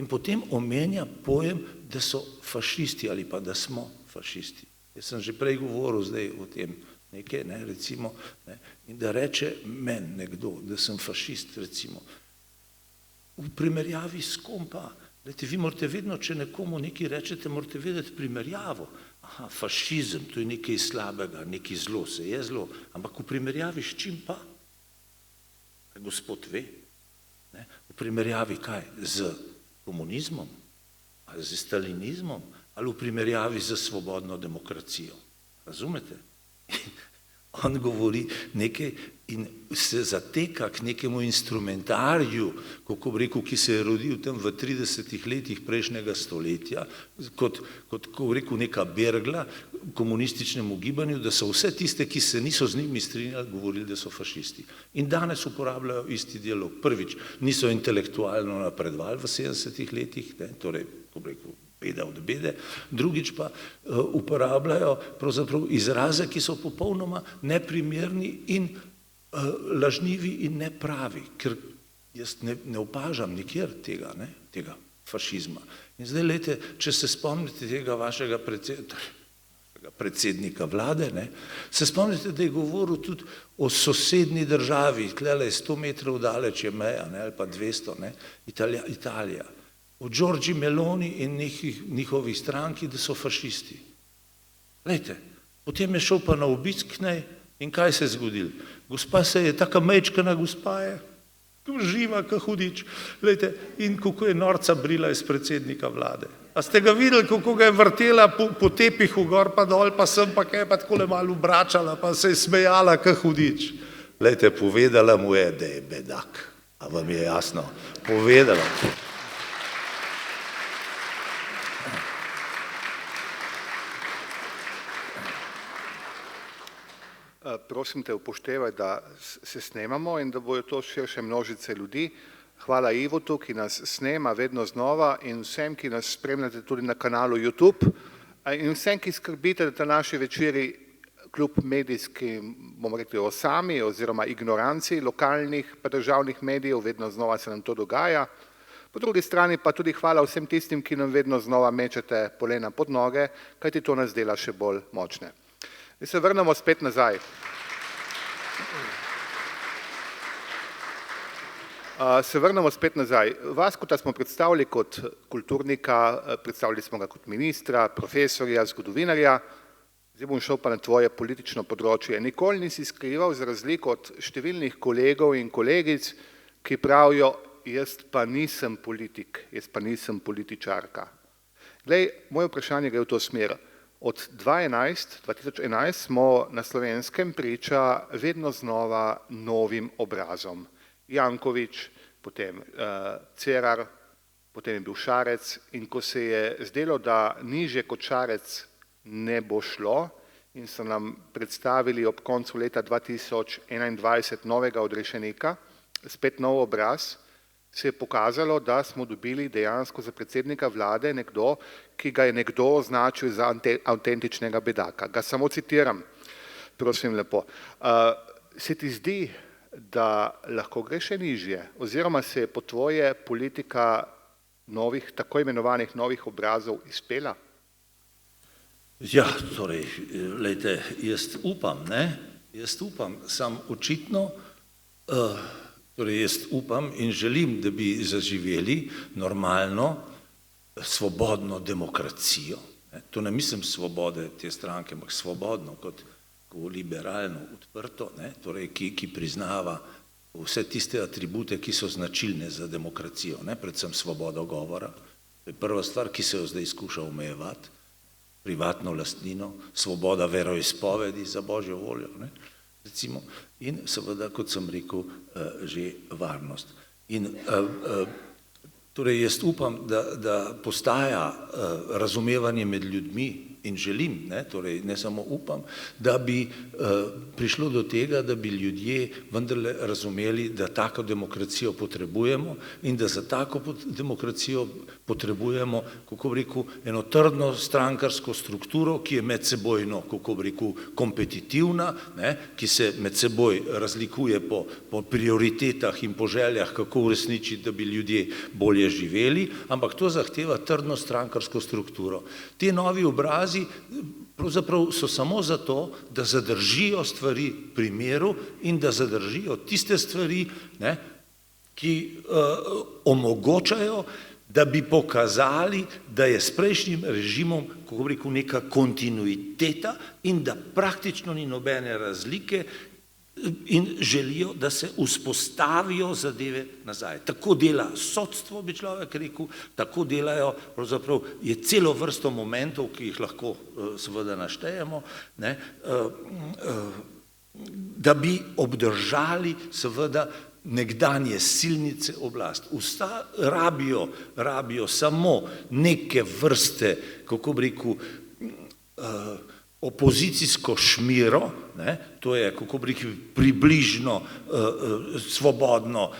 In potem omenja pojem, da so fašisti ali pa da smo fašisti. Jaz sem že prej govoril zdaj o tem nekaj, recimo, in da reče meni nekdo, da sem fašist, recimo, v primerjavi s kom pa. Glejte, vi morate vedno, če nekomu nekaj rečete, morate vedeti primerjavo. Aha, fašizem, to je nekaj slabega, nekaj zlo, se je zlo, ampak v primerjavi s čim pa? Kaj gospod ve? V primerjavi kaj? Z komunizmom? Ali z stalinizmom? Ali v primerjavi z svobodno demokracijo. Razumete? On govori nekaj in se zateka k nekemu instrumentariju, kako bi rekel, ki se je rodil tam v 30 letih prejšnjega stoletja, kot kako bi rekel, neka bergla komunističnemu gibanju, da so vse tiste, ki se niso z njimi strinjali, govorili, da so fašisti. In danes uporabljajo isti dialog. Prvič, niso intelektualno napredovali v 70 letih, torej, kako bi rekel, beda od bede, drugič pa uporabljajo pravzaprav izraze, ki so popolnoma neprimerni in lažnivi in nepravi, ker jaz ne opažam nikjer tega fašizma. In zdaj, lejte, če se spomnite tega vašega predsednika vlade, se spomnite, da je govoril tudi o sosednji državi, tlele 100 metrov daleč je meja, ali pa 200, Italija. O Giorgi Meloni in njihovih stranki, da so fašisti. Lejte, potem je šel pa na obisk k njej in kaj se je zgodilo? Gospa se je, taka mečkana gospa je, živa, ka hudič. Lejte, in kako je norca brila iz predsednika vlade. A ste ga videli, kako ga je vrtela po tepihu gor pa dol, pa sem pa kaj, pa takole malo obračala, pa se je smejala, ka hudič. Lejte, povedala mu je, da je bedak. A vam je jasno? Povedala. Prosim te, upoštevaj, da se snemamo in da bojo to širše množice ljudi. Hvala Ivotu, ki nas snema vedno znova, in vsem, ki nas spremljate tudi na kanalu YouTube, in vsem, ki skrbite, da ta naši večeri kljub medijskim, bomo rekli, osami oziroma ignoranci lokalnih pa državnih medijev, vedno znova se nam to dogaja. Po drugi strani pa tudi hvala vsem tistim, ki nam vedno znova mečete polena pod noge, kajti to nas dela še bolj močne. In se vrnemo spet nazaj. Vaskota smo predstavili kot kulturnika, predstavili smo ga kot ministra, profesorja, zgodovinarja. Zdaj bom šel pa na tvoje politično področje. Nikoli nisi skrival, za razliko od številnih kolegov in kolegic, ki pravijo, jaz pa nisem politik, jaz pa nisem političarka. Glej, moje vprašanje gre v to smer. Od 2011 smo na Slovenskem priča vedno znova novim obrazom. Janković, potem Cerar, potem je bil Šarec, in ko se je zdelo, da nižje kot Šarec ne bo šlo in so nam predstavili ob koncu leta 2021 novega odrešenika, spet nov obraz, se je pokazalo, da smo dobili dejansko za predsednika vlade nekdo, ki ga je nekdo označil za avtentičnega bedaka. Ga samo citiram, prosim lepo. Se ti zdi, da lahko gre še nižje, oziroma se je po tvoje politika novih, tako imenovanih novih obrazov izpela? Ja, torej, lejte, jaz upam, sam očitno, torej jaz upam in želim, da bi zaživeli normalno, svobodno demokracijo. To ne mislim svobode te stranke, ampak svobodno, kot liberalno, odprto, torej, ki priznava vse tiste atribute, ki so značilne za demokracijo, predvsem svobodo govora. To je prva stvar, ki se jo zdaj skuša omejevati, privatno lastnino, svoboda veroizpovedi za božjo voljo. recimo, in seveda, kot sem rekel, že varnost. In torej jaz upam, da postaja razumevanje med ljudmi in želim, torej ne samo upam, da bi prišlo do tega, da bi ljudje vendarle razumeli, da tako demokracijo potrebujemo in da za tako demokracijo potrebujemo, kako bi rekel, eno trdno strankarsko strukturo, ki je medsebojno, kako bi rekel, kompetitivna, ki se med seboj razlikuje po prioritetah in po željah, kako uresničiti, da bi ljudje bolje živeli, ampak to zahteva trdno strankarsko strukturo. Te novi obrazi pravzaprav so samo zato, da zadržijo stvari pri miru in da zadržijo tiste stvari, ki omogočajo, da bi pokazali, da je s prejšnjim režimom, kako bi rekel, neka kontinuiteta in da praktično ni nobene razlike in želijo, da se vzpostavijo zadeve nazaj. Tako dela sodstvo, bi človek rekel, tako delajo, pravzaprav je celo vrsto momentov, ki jih lahko seveda naštejemo, da bi obdržali seveda nekdanje silnice oblast. Rabijo samo neke vrste, kako bi rekel, opozicijsko šmiro, to je, kako bi rekel, približno svobodno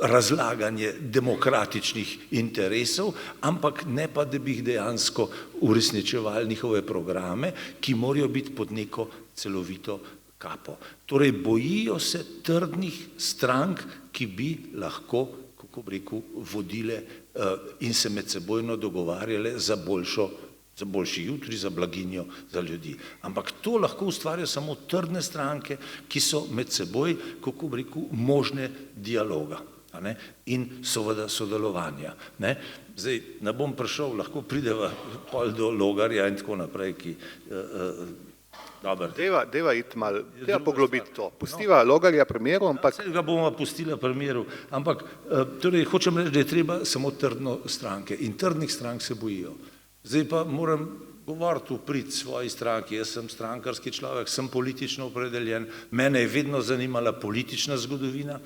razlaganje demokratičnih interesov, ampak ne pa, da bi jih dejansko uresničevali njihove programe, ki morajo biti pod neko celovito kapo. Torej, bojijo se trdnih strank, ki bi lahko, kako bi rekel, vodile in se medsebojno dogovarjale za boljši jutri, za blaginjo, za ljudi. Ampak to lahko ustvarja samo trdne stranke, ki so med seboj, kako bi rekel, možne dialoga in seveda sodelovanja. Zdaj, ne bom prišel, lahko prideva pol do Logarja in tako naprej, ki... Deva iti malo, deva poglobiti to. Pustiva Logarja primeru, ampak... Vse ga bomo pustila primeru, ampak torej hočem reči, da je treba samo trdno stranke in trdnih strank se bojijo. Zdaj pa moram govoriti v prid svoji stranki, jaz sem strankarski človek, sem politično opredeljen, mene je vedno zanimala politična zgodovina,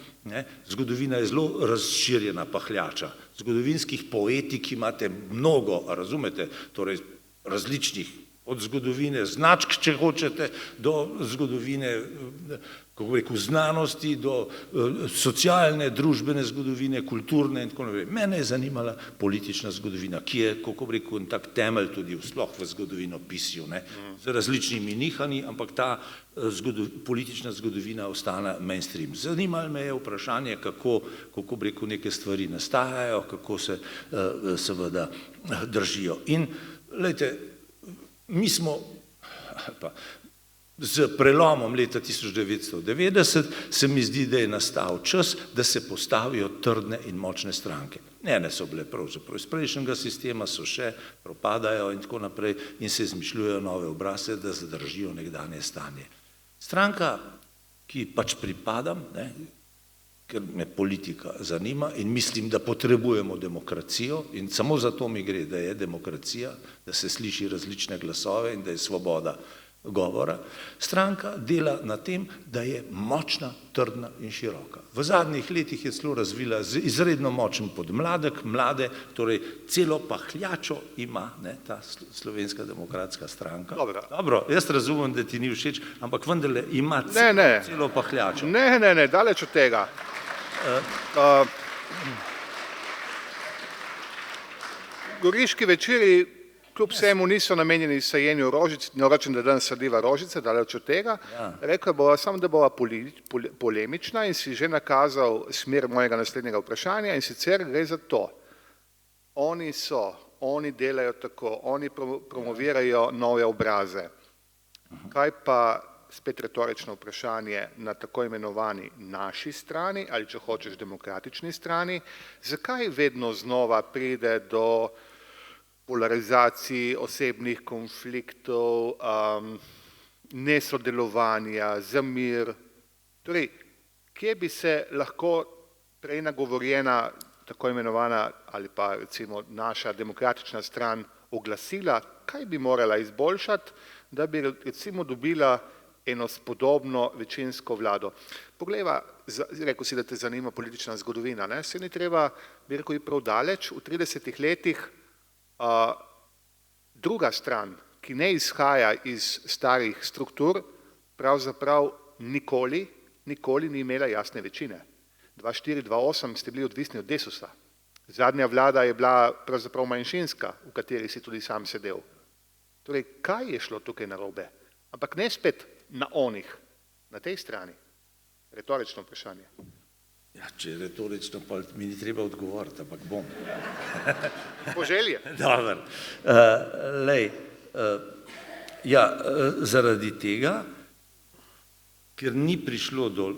zgodovina je zelo razširjena pahljača, zgodovinskih poetik imate mnogo, razumete, torej različnih, od zgodovine značk, če hočete, do zgodovine, kako bi rekel, znanosti, do socialne, družbene zgodovine, kulturne in tako naprej. Mene je zanimala politična zgodovina, ki je, kako bi rekel, tak temelj tudi sploh v zgodovinopisju, z različnimi nihanji, ampak ta politična zgodovina ostane mainstream. Zanimalo me je vprašanje, kako bi rekel, neke stvari nastajajo, kako se seveda držijo. In, glejte, mi smo, z prelomom leta 1990 se mi zdi, da je nastal čas, da se postavijo trdne in močne stranke. Ene so bile pravzaprav iz prejšnjega sistema, so še, propadajo in tako naprej in se izmišljujejo nove obrazce, da zadržijo nekdanje stanje. Stranka, ki pač pripadam, ker me politika zanima in mislim, da potrebujemo demokracijo in samo zato mi gre, da je demokracija, da se sliši različne glasove in da je svoboda govora. Stranka dela na tem, da je močna, trdna in široka. V zadnjih letih je celo razvila izredno močen podmladek, mlade, torej celo pahljačo ima ta Slovenska demokratska stranka. Dobro, jaz razumem, da ti ni všeč, ampak vendarle ima celo pahljačo. Ne, daleč od tega. Goriški večeri kljub vsemu niso namenjeni sajenju rožic, ne rečem, da danes sadiva rožice, daleč od tega. Rekel bova samo, da bova polemična in si že nakazal smer mojega naslednjega vprašanja in sicer gre za to. Oni delajo tako, oni promovirajo nove obraze. Kaj pa spet retorično vprašanje na tako imenovani naši strani ali če hočeš demokratični strani, zakaj vedno znova pride do polarizacij, osebnih konfliktov, nesodelovanja, zamir? Torej, kje bi se lahko prej nagovorjena tako imenovana ali pa recimo naša demokratična stran oglasila, kaj bi morala izboljšati, da bi recimo dobila eno spodobno večinsko vlado. Poglejva, rekel si, da te zanima politična zgodovina, ne? Se ni treba, bi rekel, iti prav daleč. V 30 letih druga stran, ki ne izhaja iz starih struktur, pravzaprav nikoli ni imela jasne večine. 2004-2008 ste bili odvisni od Desusa. Zadnja vlada je bila pravzaprav manjšinska, v kateri si tudi sam sedel. Torej, kaj je šlo tukaj narobe? Ampak ne spet na onih, na tej strani. Retorično vprašanje. Ja, če je retorično, pa mi ni treba odgovoriti, ampak bom. Poželje. Dobar. Zaradi tega, ker ni prišlo do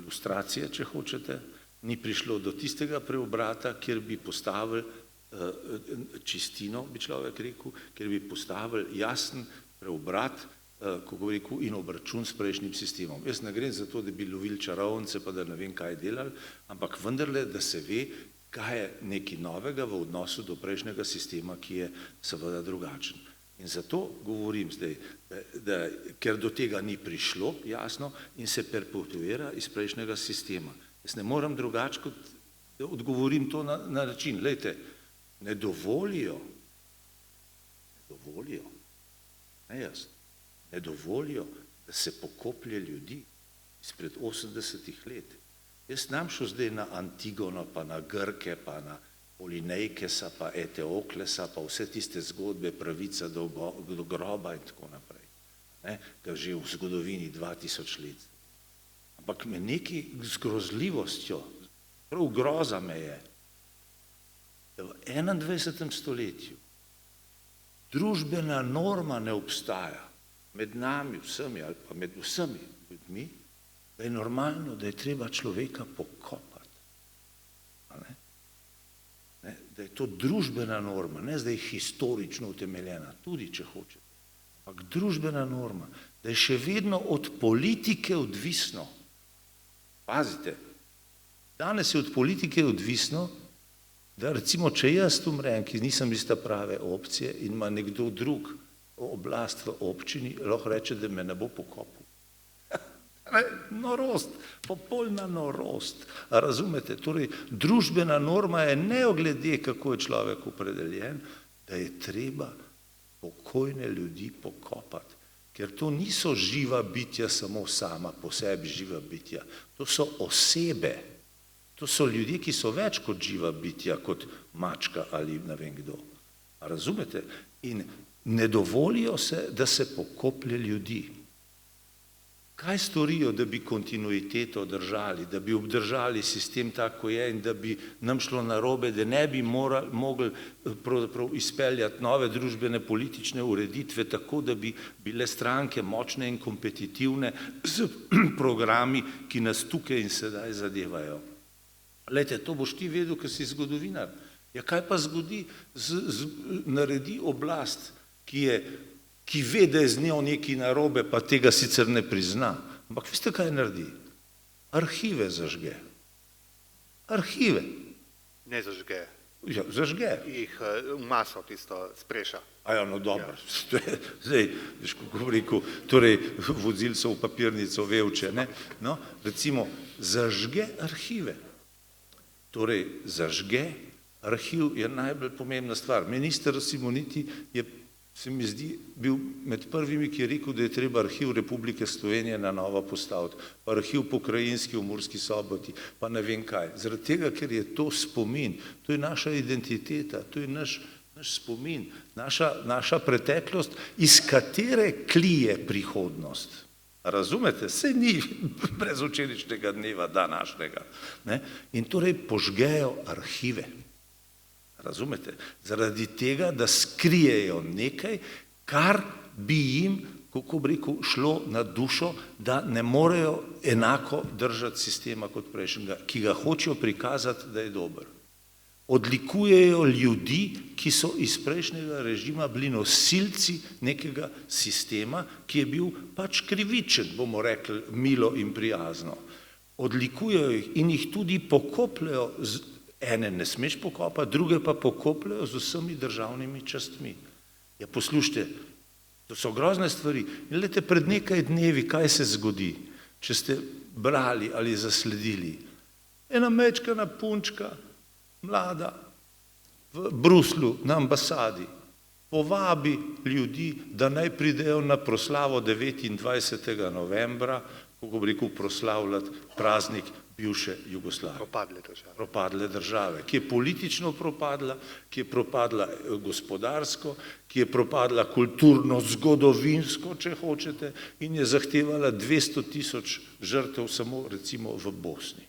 lustracije, če hočete, ni prišlo do tistega preobrata, kjer bi postavili čistino, bi človek rekel, kjer bi postavili jasen preobrat, kako bi rekel, in obračun s prejšnjim sistemom. Jaz ne grem za to, da bi lovili čarovnice, pa da ne vem, kaj delali, ampak vendarle, da se ve, kaj je nekaj novega v odnosu do prejšnjega sistema, ki je seveda drugačen. In zato govorim zdaj, ker do tega ni prišlo, jasno, in se perpetuira iz prejšnjega sistema. Jaz ne morem drugače, kot da odgovorim to na način. Glejte, ne dovolijo, da se pokoplje ljudi izpred 80 let. Jaz nam šel zdaj na Antigono, pa na Grke, pa na Polinejkesa, pa Eteoklesa, pa vse tiste zgodbe, pravica do groba in tako naprej. Ga že v zgodovini 2000 let. Ampak me neki z grozljivostjo, prav groza me je, da v 21. stoletju družbena norma ne obstaja med nami vsemi ali pa med vsemi ljudmi, da je normalno, da je treba človeka pokopati. Da je to družbena norma, ne zdaj historično utemeljena, tudi če hočete, ampak družbena norma, da je še vedno od politike odvisno. Pazite, danes je od politike odvisno, da recimo, če jaz umrem, ki nisem iz ta prave opcije in ima nekdo drug oblast v občini, lahko reče, da me ne bo pokopal. Norost, popolna norost. A razumete? Torej, družbena norma je neoglede, kako je človek opredeljen, da je treba pokojne ljudi pokopati. Ker to niso živa bitja samo sama po sebi živa bitja. To so osebe. To so ljudje, ki so več kot živa bitja, kot mačka ali ne vem kdo. A razumete? In ne dovolijo se, da se pokoplje ljudi. Kaj storijo, da bi kontinuiteto držali, da bi obdržali sistem tako je in da bi nam šlo narobe, da ne bi mogli izpeljati nove družbene politične ureditve tako, da bi bile stranke močne in kompetitivne z programi, ki nas tukaj in sedaj zadevajo. Glejte, to boš ti vedel, ker si zgodovinar. Ja, kaj pa zgodi, naredi oblast, ki ve, da je z njo nekaj narobe, pa tega sicer ne prizna. Ampak veste, kaj naredi? Arhive zažge. Arhive. Ne zažge. Ja, zažge. Jih v maso tisto spreša. A ja, no dobro. Zdaj, veš, kako rekel, torej vozil so v papirnico vevče, ne? No, recimo, zažge arhive. Torej, zažge arhiv je najbolj pomembna stvar. Minister Simoniti je, se mi zdi, bil med prvimi, ki je rekel, da je treba arhiv Republike Slovenije na novo postaviti, pa arhiv pokrajinski v Murski Soboti, pa ne vem kaj. Zaradi tega, ker je to spomin, to je naša identiteta, to je naš spomin, naša preteklost, iz katere klije prihodnost. Razumete? Saj ni brez včerajšnjega dneva današnjega. In torej požgejo arhive. Razumete? Zaradi tega, da skrijejo nekaj, kar bi jim, kako bi rekel, šlo na dušo, da ne morejo enako držati sistema kot prejšnjega, ki ga hočejo prikazati, da je dober. Odlikujejo ljudi, ki so iz prejšnjega režima bili nosilci nekega sistema, ki je bil pač krivičen, bomo rekli, milo in prijazno. Odlikujejo jih in jih tudi pokopljajo, ene ne smeš pokopati, druge pa pokopljajo z vsemi državnimi častmi. Ja, poslušajte, To so grozne stvari. In glejte, pred nekaj dnevi, kaj se zgodi, če ste brali ali zasledili. Ena mečkana punčka, mlada, v Bruslju, na ambasadi, povabi ljudi, da naj pridejo na proslavo 29. novembra, kako bi rekel, proslavljati praznik bivše Jugoslavije. Propadle države, ki je politično propadla, ki je propadla gospodarsko, ki je propadla kulturno, zgodovinsko, če hočete, in je zahtevala 200.000 žrtev samo recimo v Bosni.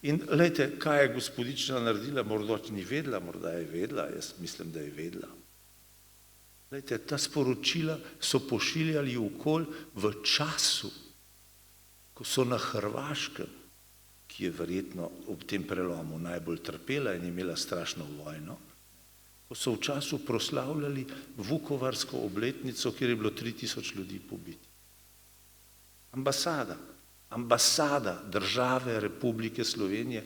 In glejte, kaj je gospodična naredila, morda ni vedela, morda je vedela, jaz mislim, da je vedela. Glejte, ta sporočila so pošiljali okoli v času, ko so na Hrvaškem, ki je verjetno ob tem prelomu najbolj trpela in imela strašno vojno, ko so v času proslavljali vukovarsko obletnico, kjer je bilo 3000 ljudi pobiti. Ambasada države Republike Slovenije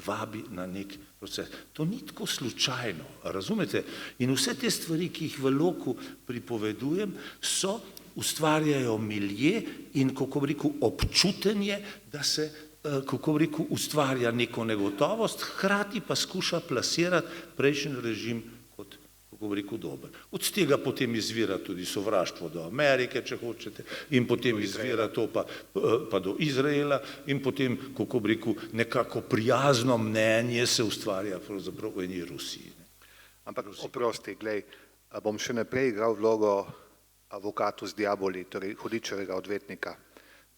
vabi na nek proces. To ni tako slučajno, razumete? In vse te stvari, ki jih v Loku pripovedujem, ustvarjajo milje in, kako bi rekel, občutenje, da se, kako bi rekel, ustvarja neko negotovost, hkrati pa skuša plasirati prejšnji režim kot, kako bi rekel, dober. Od tega potem izvira tudi sovraštvo do Amerike, če hočete, in potem izvira to pa do Izraela in potem, kako bi rekel, nekako prijazno mnenje se ustvarja pravzaprav v eni Rusiji. Ampak oprosti, glej, bom še naprej igral vlogo advocatus diaboli, torej hudičevega odvetnika.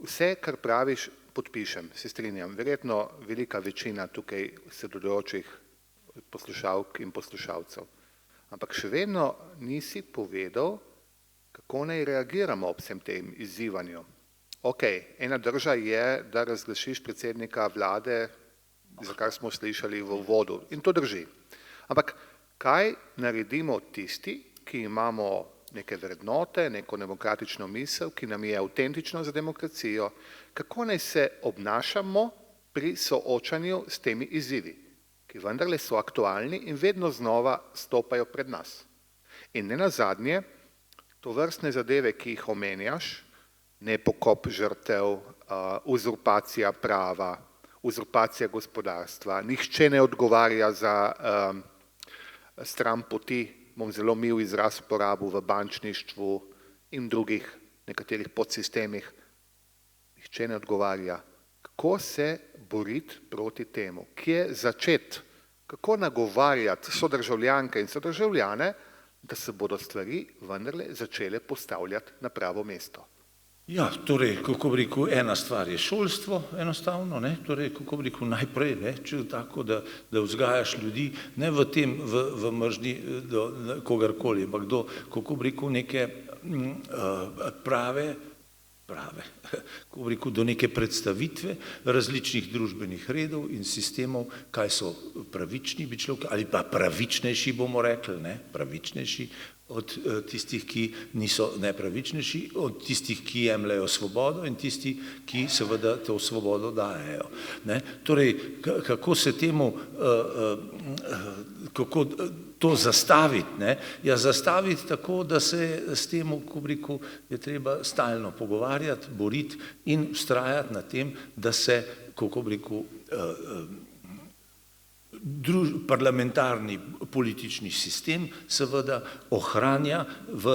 Vse, kar praviš, podpišem, se strinjam. Verjetno velika večina tukaj sodelujočih poslušalk in poslušalcev. Ampak še vedno nisi povedal, kako naj reagiramo ob vsem tem izzivanju. Ok, ena drža je, da razglašiš predsednika vlade, za kar smo slišali v uvodu, in to drži. Ampak kaj naredimo tisti, ki imamo neke vrednote, neko demokratično misel, ki nam je avtentično za demokracijo, kako naj se obnašamo pri soočanju s temi izzivi, ki vendarle so aktualni in vedno znova stopajo pred nas. In nenazadnje, tovrstne zadeve, ki jih omenjaš, nepokop žrtev, uzurpacija prava, uzurpacija gospodarstva, nihče ne odgovarja za stran poti, bom zelo mil izraz uporabil v bančništvu in drugih nekaterih podsistemih, nihče ne odgovarja. Kako se boriti proti temu? Kje začeti? Kako nagovarjati sodržavljanke in sodržavljane, da se bodo stvari vendarle začele postavljati na pravo mesto? Ja, torej, kako bi rekel, ena stvar je šolstvo, enostavno, ne, torej, kako bi rekel, najprej, ne, če tako, da vzgajaš ljudi, ne v tem, v mržnji do kogarkoli, ampak do, kako bi rekel, neke prave, kako bi rekel, do neke predstavitve različnih družbenih redov in sistemov, kaj so pravični bi človek, ali pa pravičnejši, bomo rekli, ne, pravičnejši od tistih, ki niso nepravičnejši, od tistih, ki jemljajo svobodo in tisti, ki seveda to svobodo dajejo. Ne? Torej, kako se temu, kako to zastaviti? Ne? Ja, zastaviti tako, da se s tem, ko bi rekel, je treba stalno pogovarjati, boriti in vztrajati na tem, da se, kako bi rekel, parlamentarni politični sistem seveda ohranja v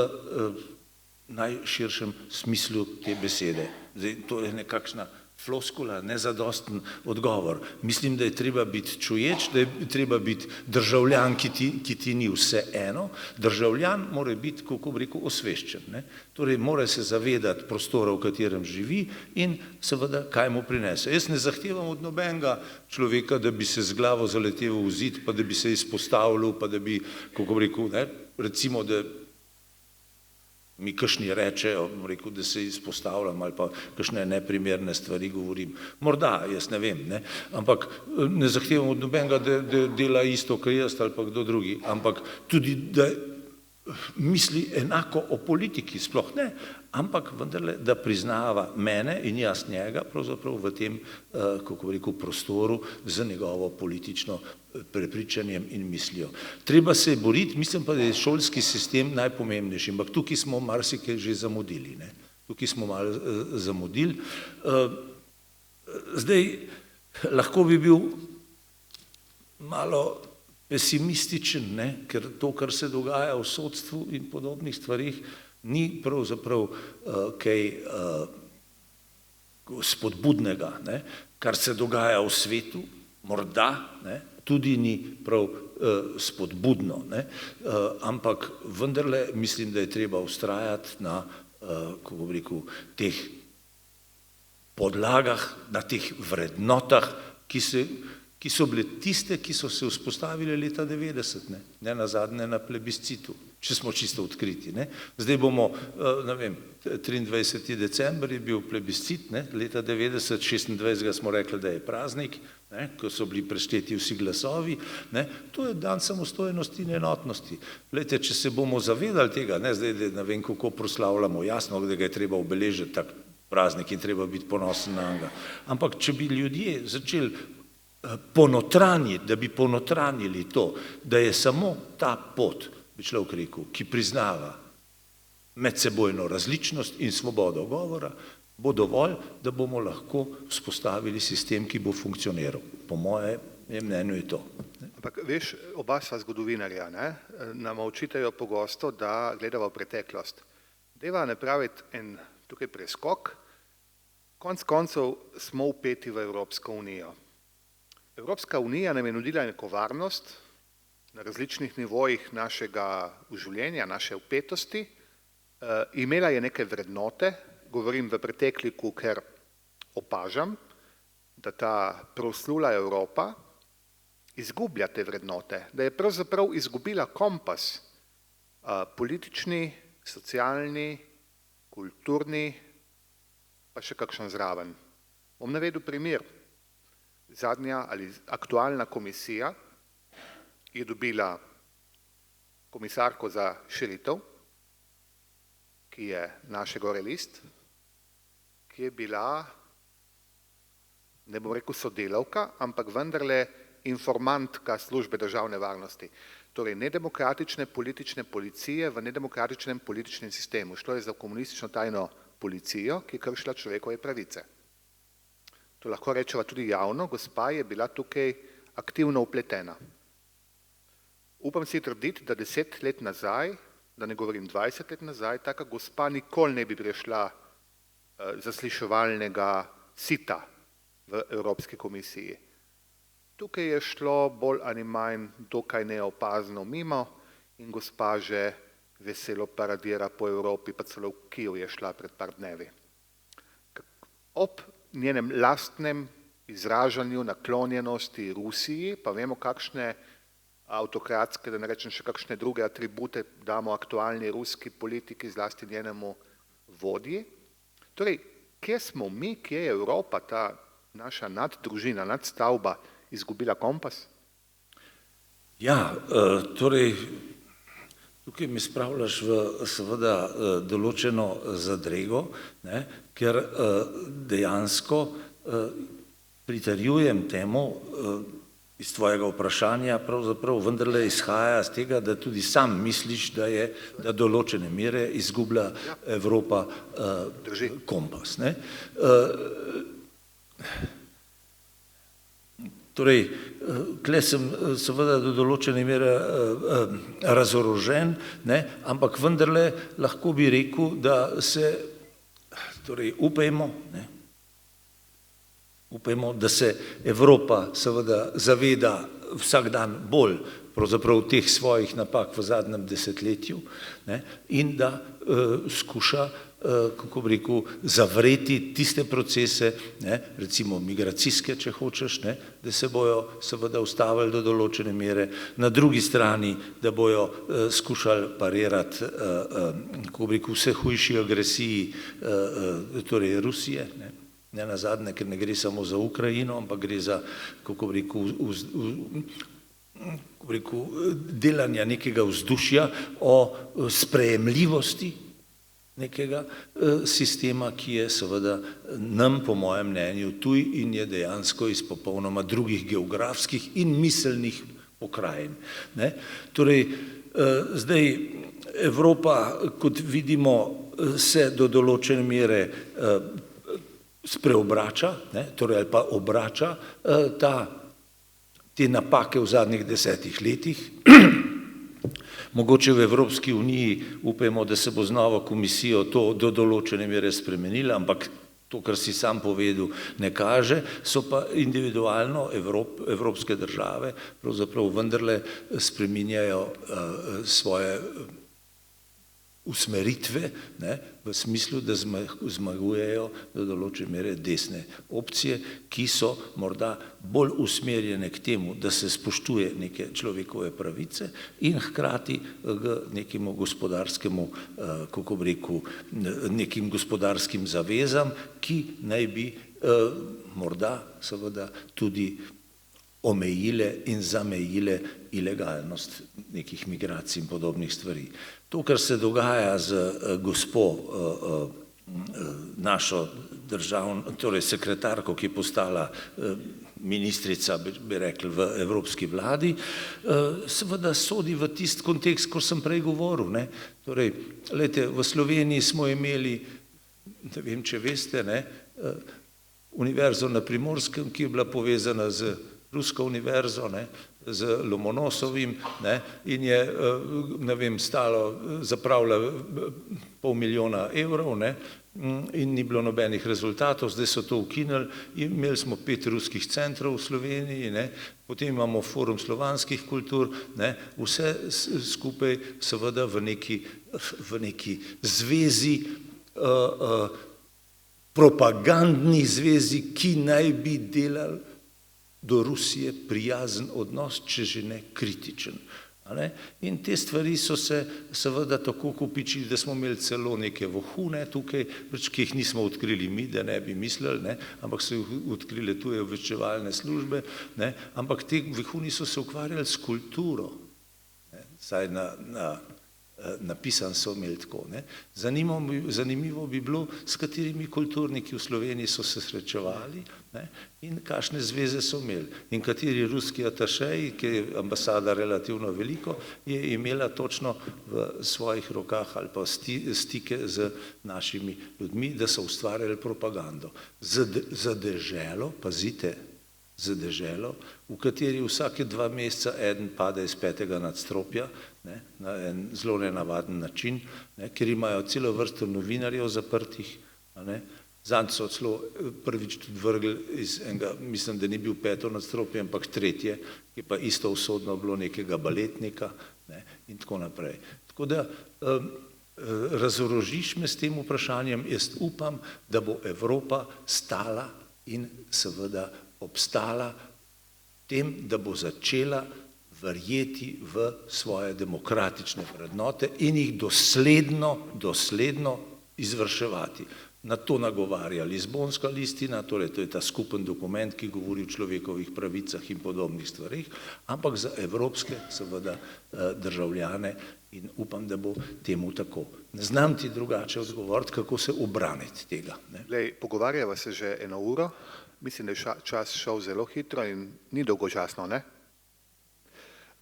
najširšem smislu te besede. Zdaj, to je nekakšna floskula, nezadosten odgovor. Mislim, da je treba biti čuječ, da je treba biti državljan, ki ti ni vse eno. Državljan mora biti, kako bi rekel, osveščen. Ne? Torej, mora se zavedati prostora, v katerem živi in seveda, kaj mu prinese. Jaz ne zahtevam od nobenega človeka, da bi se z glavo zaletel v zid, pa da bi se izpostavljal, pa da bi, kako bi rekel, ne? Recimo, da mi kakšni rečejo, rekel, da se izpostavljam ali pa kakšne neprimerne stvari govorim. Morda, jaz ne vem, ne? Ampak ne zahtevam od nobenega, da dela isto, kar jaz ali pa kdo drugi, ampak tudi, da misli enako o politiki, sploh ne, ampak vendarle, da priznava mene in jaz njega pravzaprav v tem, kako bi rekel, prostoru z njegovo politično prepričanjem in mislijo. Treba se je boriti, mislim pa, da je šolski sistem najpomembnejši, ampak tukaj smo marsikaj že zamudili, ne. Tukaj smo malo zamudili. Zdaj, lahko bi bil malo pesimističen, ne, ker to, kar se dogaja v sodstvu in podobnih stvarih, ni pravzaprav kaj spodbudnega, ne, kar se dogaja v svetu, morda, ne, tudi ni prav spodbudno, ne, ampak vendarle mislim, da je treba vztrajati na, kako bi rekel, teh podlagah, na teh vrednotah, ki so bile tiste, ki so se vzpostavile leta 90, ne nazadnje na plebiscitu, če smo čisto odkriti, ne. Zdaj bomo, ne vem, 23. december je bil plebiscit, ne, leta 90, 26. smo rekli, da je praznik, ne, ko so bili prešteti vsi glasovi, ne, to je dan samostojnosti in enotnosti. Glejte, če se bomo zavedali tega, ne, zdaj, da ne vem, kako proslavljamo, jasno, da ga je treba obeležiti tak praznik in treba biti ponosen na njega, ampak če bi ljudje začeli ponotranjiti, da bi ponotranjili to, da je samo ta pot, bi človek rekel, ki priznava medsebojno različnost in svobodo govora, bo dovolj, da bomo lahko vzpostavili sistem, ki bo funkcioniral. Po mojem mnenju je to. Ampak veš, oba sva zgodovinarja, ne? Nam očitajo pogosto, da gledava v preteklost. Deva napraviti en tukaj preskok, konec koncev smo vpeti v Evropsko unijo. Evropska unija nam je nudila neko varnost na različnih nivojih našega življenja, naše vpetosti, imela je neke vrednote, govorim v pretekliku, ker opažam, da ta proslula Evropa izgublja te vrednote, da je pravzaprav izgubila kompas, politični, socialni, kulturni, pa še kakšen zraven. Bom navedel primer. Zadnja ali aktualna komisija je dobila komisarko za širitev, ki je naš gorelist, ki je bila, ne bom rekel sodelavka, ampak vendarle informantka službe državne varnosti. Torej nedemokratične politične policije v nedemokratičnem političnem sistemu. Šlo je za komunistično tajno policijo, ki je kršila človekove pravice. To lahko rečeva tudi javno, gospa je bila tukaj aktivno vpletena. Upam si trditi, da 10 let nazaj, da ne govorim 20 let nazaj, taka gospa nikoli ne bi prišla zasliševalnega sita v Evropski komisiji. Tukaj je šlo bolj ali manj dokaj neopazno mimo in gospa že veselo paradira po Evropi, pa celo v Kijev je šla pred par dnevi. Ob njenem lastnem izražanju naklonjenosti Rusiji, pa vemo, kakšne avtokratske, da ne rečem še kakšne druge atribute damo aktualni ruski politiki, zlasti njenemu vodji. Torej, kje smo mi, kje je Evropa, ta naša naddružina, nadstavba, izgubila kompas? Ja, torej, tukaj mi spravljaš v seveda določeno zadrego, ne, ker dejansko pritrjujem temu iz tvojega vprašanja, pravzaprav vendarle izhaja z tega, da tudi sam misliš, da določene mere izgublja Evropa kompas. Ne. Torej, tle sem seveda do določene mere razorožen, ne, ampak vendarle lahko bi rekel, da se, torej, upajmo, da se Evropa seveda zaveda vsak dan bolj pravzaprav teh svojih napak v zadnjem desetletju, ne, in da skuša, kako bi rekel, zavreti tiste procese, ne, recimo migracijske, če hočeš, ne, da se bojo seveda ustavili do določene mere, na drugi strani, da bojo skušali parirati, kako bi rekel, vse hujši agresiji, torej Rusije, ne nazadnje, ker ne gre samo za Ukrajino, ampak gre za, kako bi rekel, delanja nekega vzdušja o sprejemljivosti nekega sistema, ki je seveda nam, po mojem mnenju, tuj in je dejansko iz popolnoma drugih geografskih in miselnih pokrajin. Torej, zdaj Evropa, kot vidimo, se do določene mere spreobrača, torej ali pa obrača te napake v zadnjih 10 letih. Mogoče v Evropski uniji upajmo, da se bo z novo komisijo to do določene mere spremenilo, ampak to, kar si sam povedal, ne kaže, so pa individualno evropske države pravzaprav vendarle spreminjajo svoje usmeritve, v smislu, da zmagujejo do določene mere desne opcije, ki so morda bolj usmerjene k temu, da se spoštuje neke človekove pravice in hkrati k nekemu gospodarskemu, kako bi rekel, nekim gospodarskim zavezam, ki naj bi morda seveda tudi omejile in zamejile ilegalnost nekih migracij in podobnih stvari. To, kar se dogaja z gospo, našo torej sekretarko, ki je postala ministrica, bi rekli, v Evropski vladi, seveda sodi v tisti kontekst, ko sem prej govoril. Torej, glejte, v Sloveniji smo imeli, ne vem, če veste, univerzo na Primorskem, ki je bila povezana z Rusko univerzo, z Lomonosovim in je, ne vem, zapravila $500 000 in ni bilo nobenih rezultatov, zdaj so to ukinili, imeli smo 5 ruskih centrov v Sloveniji, potem imamo Forum slovanskih kultur, vse skupaj seveda v neki zvezi, propagandni zvezi, ki naj bi delali do Rusije prijazen odnos, če že ne kritičen. In te stvari so se seveda tako kopičili, da smo imeli celo neke vohune tukaj, ki jih nismo odkrili mi, da ne bi mislili, ampak so jih odkrile tuje obveščevalne službe, ampak te vohuni so se ukvarjali s kulturo, saj napisan so imeli tako. Zanimivo bi bilo, s katerimi kulturniki v Sloveniji so se srečevali in kakšne zveze so imeli. In kateri ruski atašeji, ki je ambasada relativno veliko, je imela točno v svojih rokah ali pa stike z našimi ljudmi, da so ustvarjali propagando. Za deželo, pazite, za deželo, v kateri vsake 2 meseca eden pade iz 5. nadstropja, na en zelo nenavaden način, ker imajo celo vrsto novinarjev zaprtih. Zanj so celo prvič tudi vrgli iz enega, mislim, da ni bil 5. nadstropje, ampak 3., ki pa isto usodno bilo nekega baletnika in tako naprej. Tako da razorožiš me s tem vprašanjem, jaz upam, da bo Evropa stala in seveda obstala tem, da bo začela verjeti v svoje demokratične vrednote in jih dosledno izvrševati. Na to nagovarja Lizbonska listina, torej to je ta skupen dokument, ki govori o človekovih pravicah in podobnih stvarih, ampak za evropske seveda državljane in upam, da bo temu tako. Ne znam ti drugače odgovoriti, kako se obraniti tega. Pogovarjava se že 1 uro, mislim, da je čas šel zelo hitro in ni dolgočasno, ne?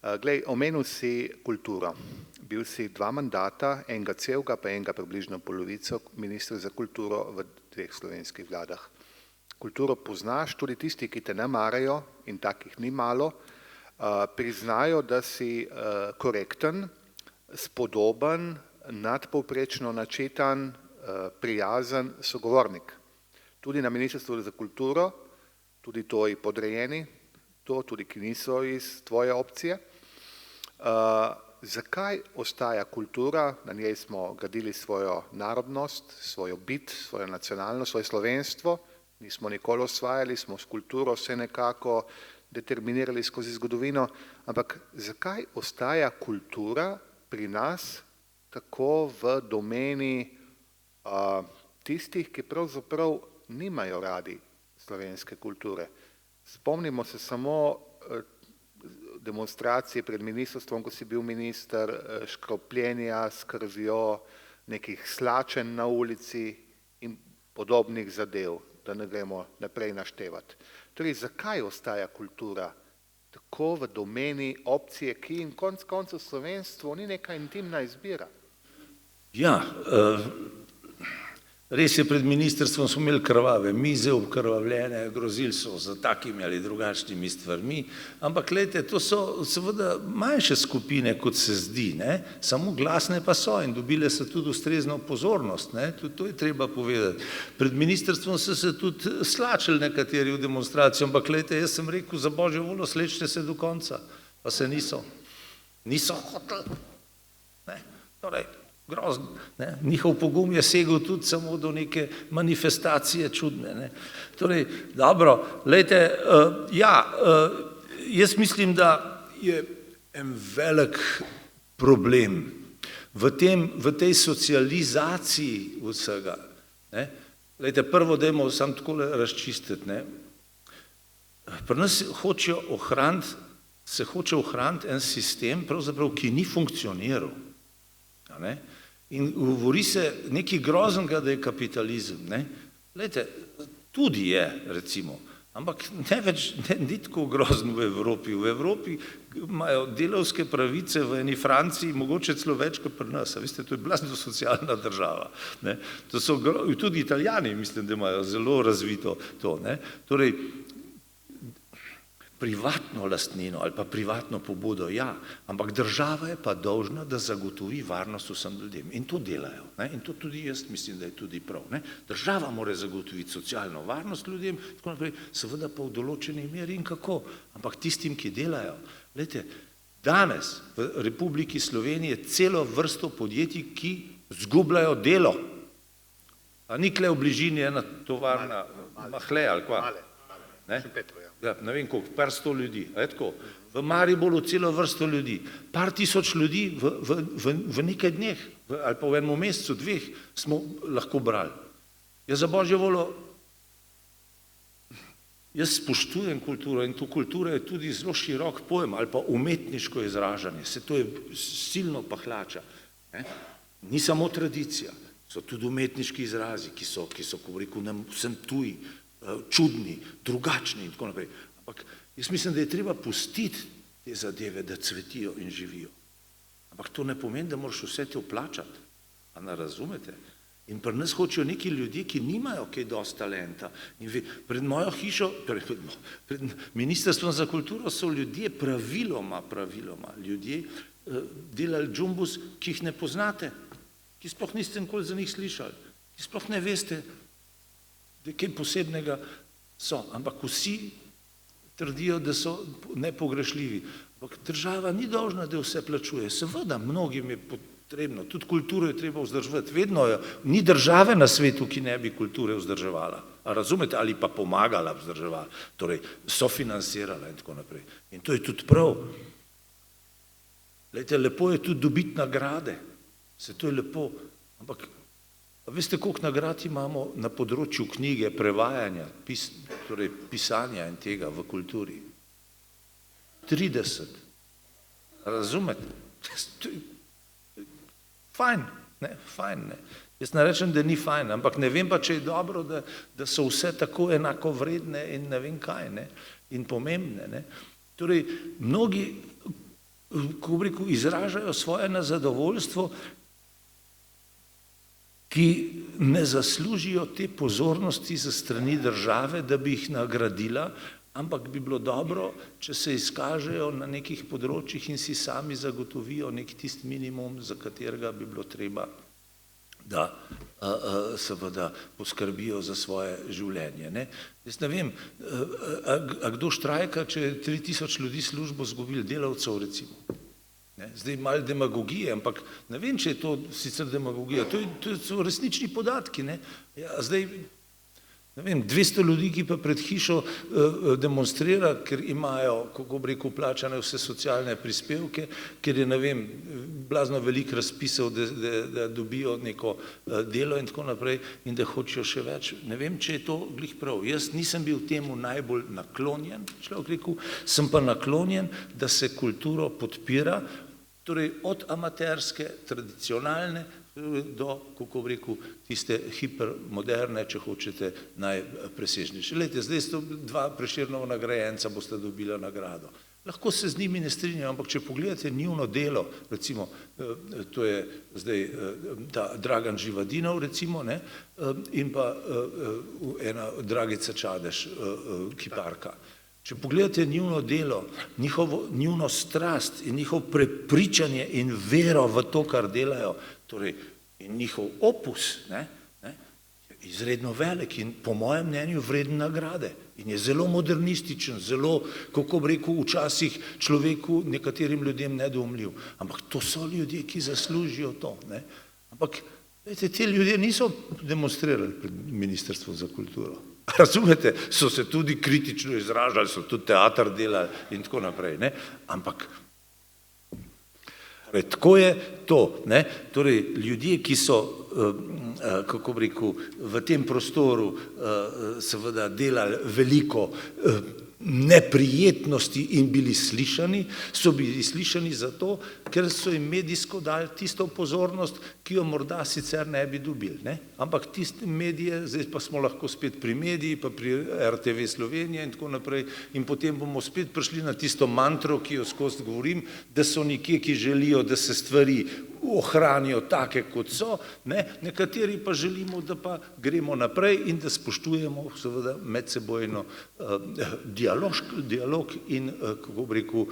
Glej, omenil si kulturo. Bil si 2 mandata, enega celega, pa enega približno polovico ministra za kulturo v 2 slovenskih vladah. Kulturo poznaš, tudi tisti, ki te ne marajo, in takih ni malo, priznajo, da si korekten, spodoben, nadpovprečno načetan, prijazen sogovornik. Tudi na Ministrstvu za kulturo, tudi tvoji podrejeni, tudi ki niso iz tvoje opcije. Zakaj ostaja kultura, na njej smo gradili svojo narodnost, svojo bit, svojo nacionalnost, svoje slovenstvo, nismo nikoli osvajali, smo s kulturo vse nekako determinirali skozi zgodovino, ampak zakaj ostaja kultura pri nas tako v domeni tistih, ki pravzaprav nimajo radi slovenske kulture? Spomnimo se samo demonstracije pred ministrstvom, ko si bil minister, škropljenja s krvjo, nekih slačenj na ulici in podobnih zadev, da ne gremo naprej naštevati. Torej, zakaj ostaja kultura tako v domeni opcije, ki in konec koncev slovenstvo ni neka intimna izbira? Ja, res je, pred ministrstvom smo imeli krvave mize, obkrvavljene, grozili so za takimi ali drugačnimi stvarmi, ampak gledajte, to so seveda manjše skupine, kot se zdi, ne? Samo glasne pa so in dobile so tudi ustrezno pozornost, ne? Tudi to je treba povedati. Pred ministrstvom so se tudi slačili nekateri v demonstraciji, ampak gledajte, jaz sem rekel, za božjo voljo, slečite se do konca, pa se niso hoteli, ne? Torej, grozno. Ne? Njihov pogum je segel tudi samo do neke manifestacije čudne. Ne? Torej, dobro, lejte, jaz mislim, da je en velik problem v tej socializaciji vsega. Ne? Lejte, prvo dajmo samo takole razčistiti. Ne? Pri nas se hoče ohraniti en sistem, pravzaprav, ki ni funkcioniral. Ne? In govori se nekaj groznega, da je kapitalizem. Ne? Lejte, tudi je, recimo, ampak ne več, ni tako grozen v Evropi. V Evropi imajo delavske pravice v eni Franciji, mogoče celo več kot pri nas. Veste, to je blazno socialna država. Ne? To so, tudi Italijani, mislim, da imajo zelo razvito to. Ne? Torej, privatno lastnino ali pa privatno pobudo, ja, ampak država je pa dolžna, da zagotovi varnost vsem ljudem. In to delajo. Ne? In to tudi jaz mislim, da je tudi prav. Ne? Država mora zagotoviti socialno varnost ljudem, tako naprej, seveda pa v določeni meri in kako. Ampak tistim, ki delajo. Glejte, danes v Republiki Sloveniji celo vrsto podjetij, ki zgubljajo delo. A ni kle v bližini ena tovarna Mahle ali kva? Ne? Ja, ne vem koliko, par 100 ljudi, v Mariboru celo vrsto ljudi, par tisoč ljudi v nekaj dneh ali pa v enem mesecu, dveh smo lahko brali. Jaz za božjo voljo, jaz spoštujem kulturo in to kultura je tudi zelo širok pojem ali pa umetniško izražanje, se to je silno pahlača. Ne? Ni samo tradicija, so tudi umetniški izrazi, ki so, ko rekel, nam vsem tuji, čudni, drugačni in tako naprej. Ampak jaz mislim, da je treba pustiti te zadeve, da cvetijo in živijo. Ampak to ne pomeni, da moraš vse te vplačati. A ne razumete? In pri nas hočejo neki ljudje, ki nimajo kaj dosti talenta. In pred mojo hišo, pred Ministrstvom za kulturo so ljudje praviloma ljudje delali džumbus, ki jih ne poznate, ki sploh niste nikoli za njih slišali, ki sploh ne veste, da kaj posebnega so, ampak vsi trdijo, da so nepogrešljivi. Ampak država ni dolžna, da vse plačuje. Seveda, mnogim je potrebno, tudi kulturo je treba vzdrževati. Vedno ni države na svetu, ki ne bi kulture vzdrževala. A razumete? Ali pa pomagala vzdrževala. Torej, sofinansirala in tako naprej. In to je tudi prav. Glejte, lepo je tudi dobiti nagrade. Se to je lepo. Ampak veste, koliko nagrad imamo na področju knjige, prevajanja, torej pisanja in tega v kulturi? 30. Razumete? Fajn, ne? Fajn, ne? Jaz ne rečem, da ni fajn, ampak ne vem pa, če je dobro, da so vse tako enako vredne in ne vem kaj, ne? In pomembne. Ne? Torej, mnogi, ko bi rekel, izražajo svoje nezadovoljstvo, ki ne zaslužijo te pozornosti za strani države, da bi jih nagradila, ampak bi bilo dobro, če se izkažejo na nekih področjih in si sami zagotovijo nek tisti minimum, za katerega bi bilo treba, da seveda poskrbijo za svoje življenje. Ne? Jaz ne vem, a kdo štrajka, če je 3000 ljudi službo izgubilo, delavcev recimo. Zdaj malo demagogije, ampak ne vem, če je to sicer demagogija, to so resnični podatki. Ne? Ja, zdaj, ne vem, 200 ljudi, ki pa pred hišo demonstrira, ker imajo, kako bi rekel, plačane vse socialne prispevke, ker je, ne vem, blazno veliko razpisov, da dobijo neko delo in tako naprej in da hočejo še več. Ne vem, če je to glih prav. Jaz nisem bil temu najbolj naklonjen, človek rekel, sem pa naklonjen, da se kulturo podpira, torej od amaterske, tradicionalne, do, kako bi rekel, tiste hipermoderne, če hočete, najpresežnejše. Glejte, zdaj sta dva Prešernova nagrajenca, bosta dobila nagrado. Lahko se z njimi ne strinjam, ampak če pogledate njuno delo, recimo, to je zdaj ta Dragan Živadinov, recimo, ne, in pa ena Dragica Čadež, kiparka. Če pogledate njuno delo, njuno strast in njihov prepričanje in vero v to, kar delajo, torej in njihov opus, ne, je izredno velik in po mojem mnenju vreden nagrade. In je zelo modernističen, zelo, kako bi rekel, včasih človeku, nekaterim ljudem nedoumljiv. Ampak to so ljudje, ki zaslužijo to. Ne? Ampak, veste, te ljudje niso demonstrirali pred Ministrstvom za kulturo. Razumete, so se tudi kritično izražali, so tudi teater delali in tako naprej. Ne? Ampak, tako je to. Ne? Torej, ljudje, ki so, kako bi rekel, v tem prostoru seveda delali veliko neprijetnosti in bili slišani, so bili slišani zato, ker so jim medijsko dali tisto pozornost, ki jo morda sicer ne bi dobili. Ne? Ampak tiste medije, zdaj pa smo lahko spet pri mediji, pa pri RTV Slovenije in tako naprej, in potem bomo spet prišli na tisto mantro, ki jo skozi govorim, da so nekje, ki želijo, da se stvari ohranijo take, kot so, ne? Nekateri pa želimo, da pa gremo naprej in da spoštujemo seveda medsebojno dialog in, kako bi rekel,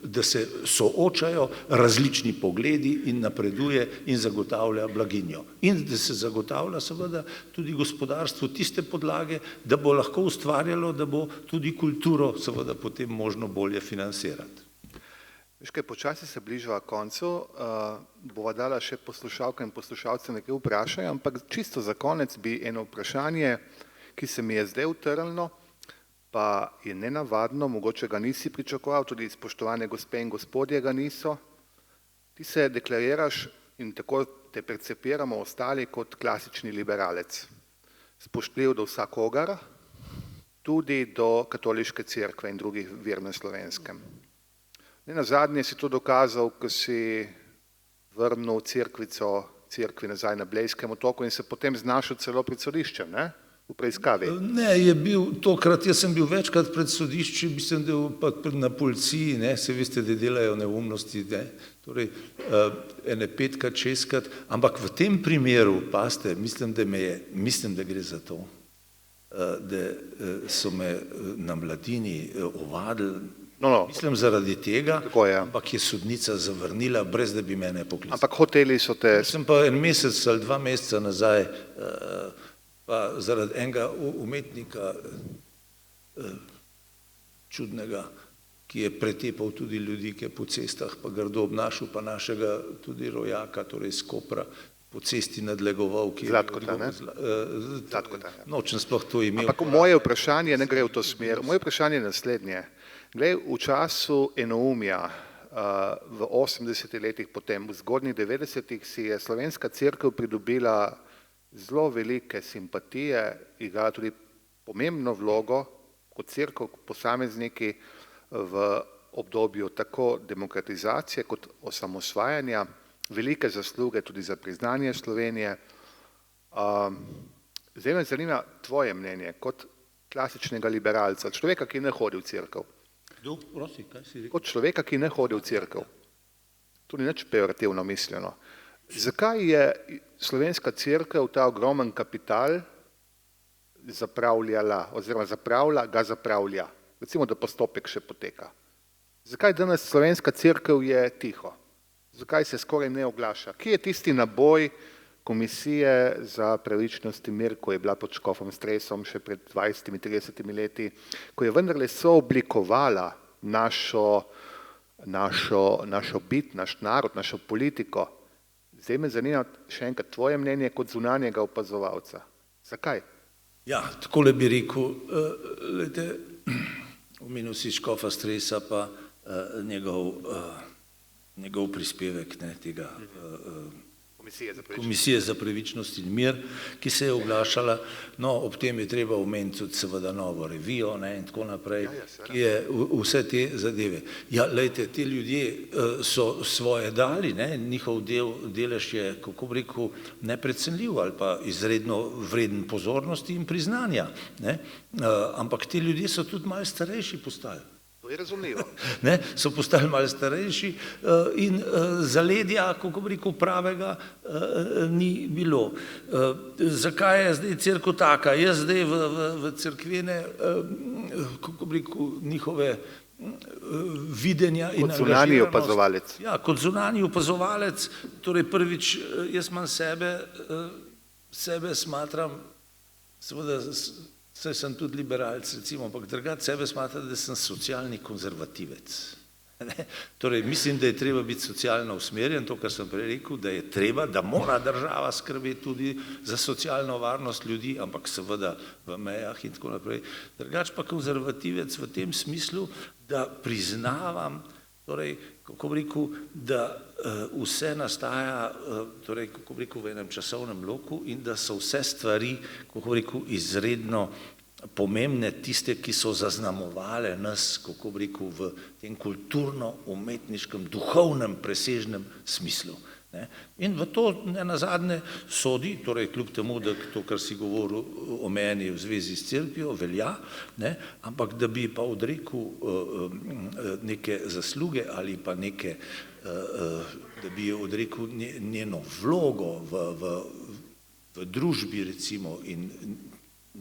da se soočajo različni pogledi in napreduje in zagotavlja blaginjo. In da se zagotavlja seveda tudi gospodarstvu tiste podlage, da bo lahko ustvarjalo, da bo tudi kulturo seveda potem možno bolje financirati. Veš kaj, počasi se bližava koncu, bova dala še poslušalkam in poslušalcem nekaj vprašanja, ampak čisto za konec bi eno vprašanje, ki se mi je zdaj utrnilo, pa je nenavadno, mogoče ga nisi pričakoval, tudi spoštovane gospe in gospodje ga niso. Ti se deklariraš in tako te percepiramo ostali kot klasični liberalec. Spoštljiv do vsakogar, tudi do katoliške cerkve in drugih vir na Slovenskem. Nenazadnje si to dokazal, ko si vrnil cerkvi nazaj na Blejskem otoku in se potem znašel celo pred sodiščem, ne? V preiskavi. Ne, je bil tokrat, jaz sem bil večkrat pred sodišči, mislim, da na policiji, ne, se veste, da delajo neumnosti, ne, torej ene petkrat, šestkrat, ampak v tem primeru, paste, mislim, da gre za to, da so me na Mladini ovadili. Mislim zaradi tega, ampak je sodnica zavrnila, brez da bi mene poklicala. Ampak hoteli so te... Sem pa en mesec ali 2 meseca nazaj, pa zaradi enega umetnika čudnega, ki je pretepal tudi ljudi, ki je po cestah pa grdo obnašal, pa našega tudi rojaka, torej iz Kopra, po cesti nadlegoval, ki je... Zlatkota, ne? Zlatkota, ja. Nočem sploh to imel. Ampak moje vprašanje ne gre v to smer. Moje vprašanje je naslednje. Glej, v času enoumja v 80 letih potem, v zgodnjih 90-ih si je slovenska cerkev pridobila zelo velike simpatije, igrala tudi pomembno vlogo kot cerkev, kot posamezniki v obdobju tako demokratizacije kot osamosvajanja, velike zasluge tudi za priznanje Slovenije. Zdaj me zanima tvoje mnenje kot klasičnega liberalca, človeka, ki ne hodi v cerkev. Kot človeka, ki ne hodi v cerkev. To ni nič pejorativno mišljeno. Zakaj je slovenska cerkev ta ogromen kapital zapravljala, oziroma zapravlja, recimo, da postopek še poteka? Zakaj danes slovenska cerkev je tiho? Zakaj se skoraj ne oglaša? Kje je tisti naboj Komisije za pravičnost in mir, ko je bila pod škofom Stresom še pred 20-30 leti, ko je vendarle sooblikovala našo bit, naš narod, našo politiko? Zdaj me zanima še enkrat tvoje mnenje kot zunanjega opazovalca. Zakaj? Ja, takole bi rekel, omenil si škofa Stresa pa njegov prispevek tega Komisije za pravičnost in mir, ki se je oglašala, no, ob tem je treba omeniti tudi seveda novo revijo, ne, in tako naprej, ki je vse te zadeve. Ja, lejte, ti ljudje so svoje dali, ne, njihov delež je, kako bi rekel, neprecenljiv ali pa izredno vreden pozornosti in priznanja, ne, ampak ti ljudje so tudi malo starejši postali. To je razumljivo. Ne, so postali malo starejši in zaledja, kako bi rekel, pravega ni bilo. Zakaj je zdaj cerkev taka? Jaz zdaj v cerkvene, kako bi rekel, njihove videnja in kot zunanji opazovalec. Ja, kot zunanji opazovalec, torej prvič, jaz imam sebe smatram, seveda, saj sem tudi liberalec, recimo, ampak drugače sebe smatram, da sem socialni konzervativec. Torej, mislim, da je treba biti socialno usmerjen, to, kar sem prej rekel, da je treba, da mora država skrbeti tudi za socialno varnost ljudi, ampak seveda v mejah in tako naprej. Drugače pa konzervativec v tem smislu, da priznavam, torej, kako bi rekel, da vse nastaja, torej, kako bi rekel, v enem časovnem loku in da so vse stvari, kako bi rekel, izredno pomembne, tiste, ki so zaznamovale nas, kako bi rekel, v tem kulturno-umetniškem, duhovnem, presežnem smislu. Ne? In v to nenazadnje sodi, torej kljub temu, da to, kar si govoril o meni v zvezi s cerkvijo, velja, ne? Ampak da bi pa odrekel neke zasluge ali pa neke, da bi odrekel njeno vlogo v družbi recimo in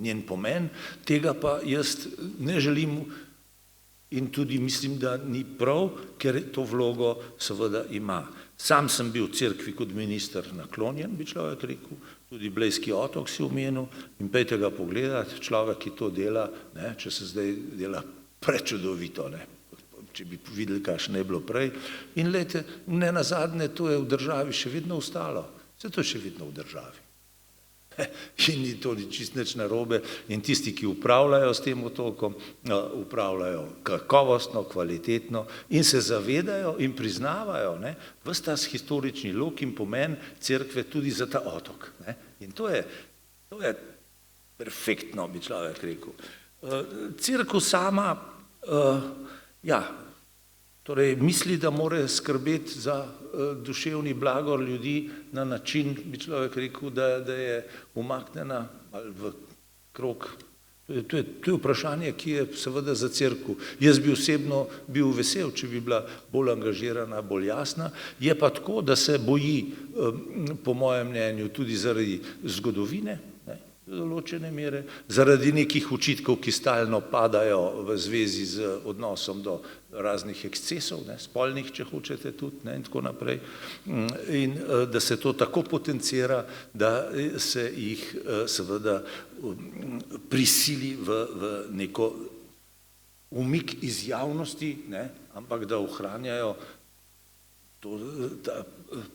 njen pomen, tega pa jaz ne želim in tudi mislim, da ni prav, ker to vlogo seveda ima. Sam sem bil v cerkvi kot minister naklonjen, bi človek rekel, tudi Blejski otok si omenil in pejte ga pogledati, človek, ki to dela, ne, če se zdaj dela prečudovito, ne, če bi videli, kakšno je bilo prej. In lejte, nenazadnje, to je v državi še vedno ostalo, vse to je še vedno v državi. In ni to čisto nič narobe in tisti, ki upravljajo s tem otokom, upravljajo kakovostno, kvalitetno in se zavedajo in priznavajo, ne, ves ta historični lok in pomen cerkve tudi za ta otok. Ne. In to je perfektno, bi človek rekel. Cerkev sama, ja, torej misli, da mora skrbeti za duševni blagor ljudi na način, bi človek rekel, da je umaknjena ali v krog. To je vprašanje, ki je seveda za cerkev. Jaz bi osebno bil vesel, če bi bila bolj angažirana, bolj jasna. Je pa tako, da se boji, po mojem mnenju, tudi zaradi zgodovine, do določene mere, zaradi nekih očitkov, ki stalno padajo v zvezi z odnosom do raznih ekscesov, ne, spolnih, če hočete tudi, ne, in tako naprej. In da se to tako potencira, da se jih seveda prisili v neko umik iz javnosti, ne, ampak da ohranjajo ta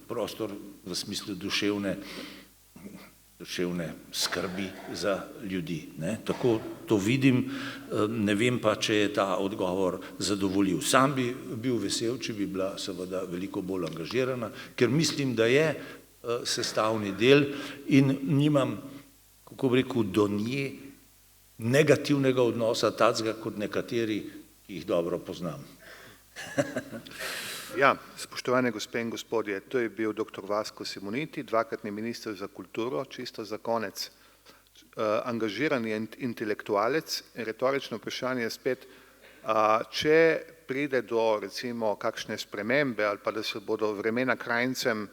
prostor v smislu duševne skrbi za ljudi. Ne. Tako to vidim, ne vem pa, če je ta odgovor zadovoljiv. Sam bi bil vesel, če bi bila seveda veliko bolj angažirana, ker mislim, da je sestavni del in nimam, kako bi rekel, do nje negativnega odnosa, takega kot nekateri, ki jih dobro poznam. Ja, spoštovane gospe in gospodje, to je bil dr. Vasko Simoniti, dvakratni minister za kulturo, čisto za konec. Angažiran je intelektualec, retorično vprašanje je spet, če pride do recimo kakšne spremembe ali pa da se bodo vremena krajincem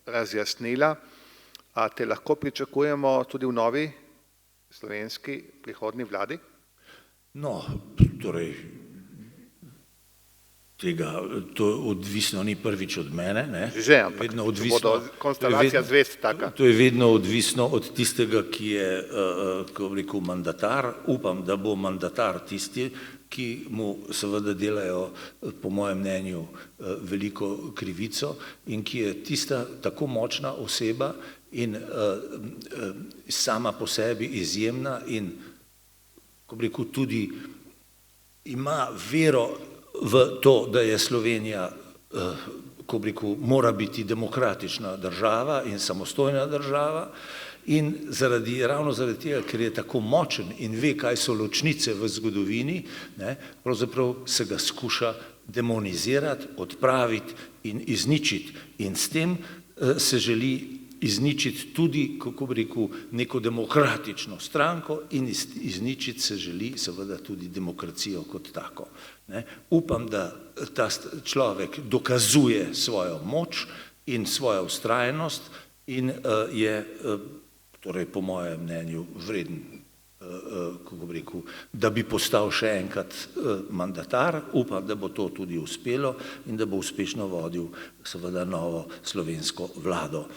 razjasnila, te lahko pričakujemo tudi v novi slovenski prihodnji vladi? No, torej, to odvisno ni prvič od mene, ne. Že, ampak če bodo konstelacija zvest taka. To je vedno odvisno od tistega, ki je, kako bi rekel, mandatar. Upam, da bo mandatar tisti, ki mu seveda delajo, po mojem mnenju, veliko krivico in ki je tista tako močna oseba in sama po sebi izjemna in, kako bi rekel, tudi ima vero v to, da je Slovenija kako bi rekel, mora biti demokratična država in samostojna država in ravno zaradi tega, ker je tako močen in ve, kaj so ločnice v zgodovini, pravzaprav se ga skuša demonizirati, odpraviti in izničiti. In s tem se želi izničiti tudi, kako bi rekel, neko demokratično stranko in izničiti se želi seveda tudi demokracijo kot tako. Upam, da ta človek dokazuje svojo moč in svojo vztrajnost in je, torej po mojem mnenju, vreden, kako bi rekel, da bi postal še enkrat mandatar. Upam, da bo to tudi uspelo in da bo uspešno vodil seveda novo slovensko vlado.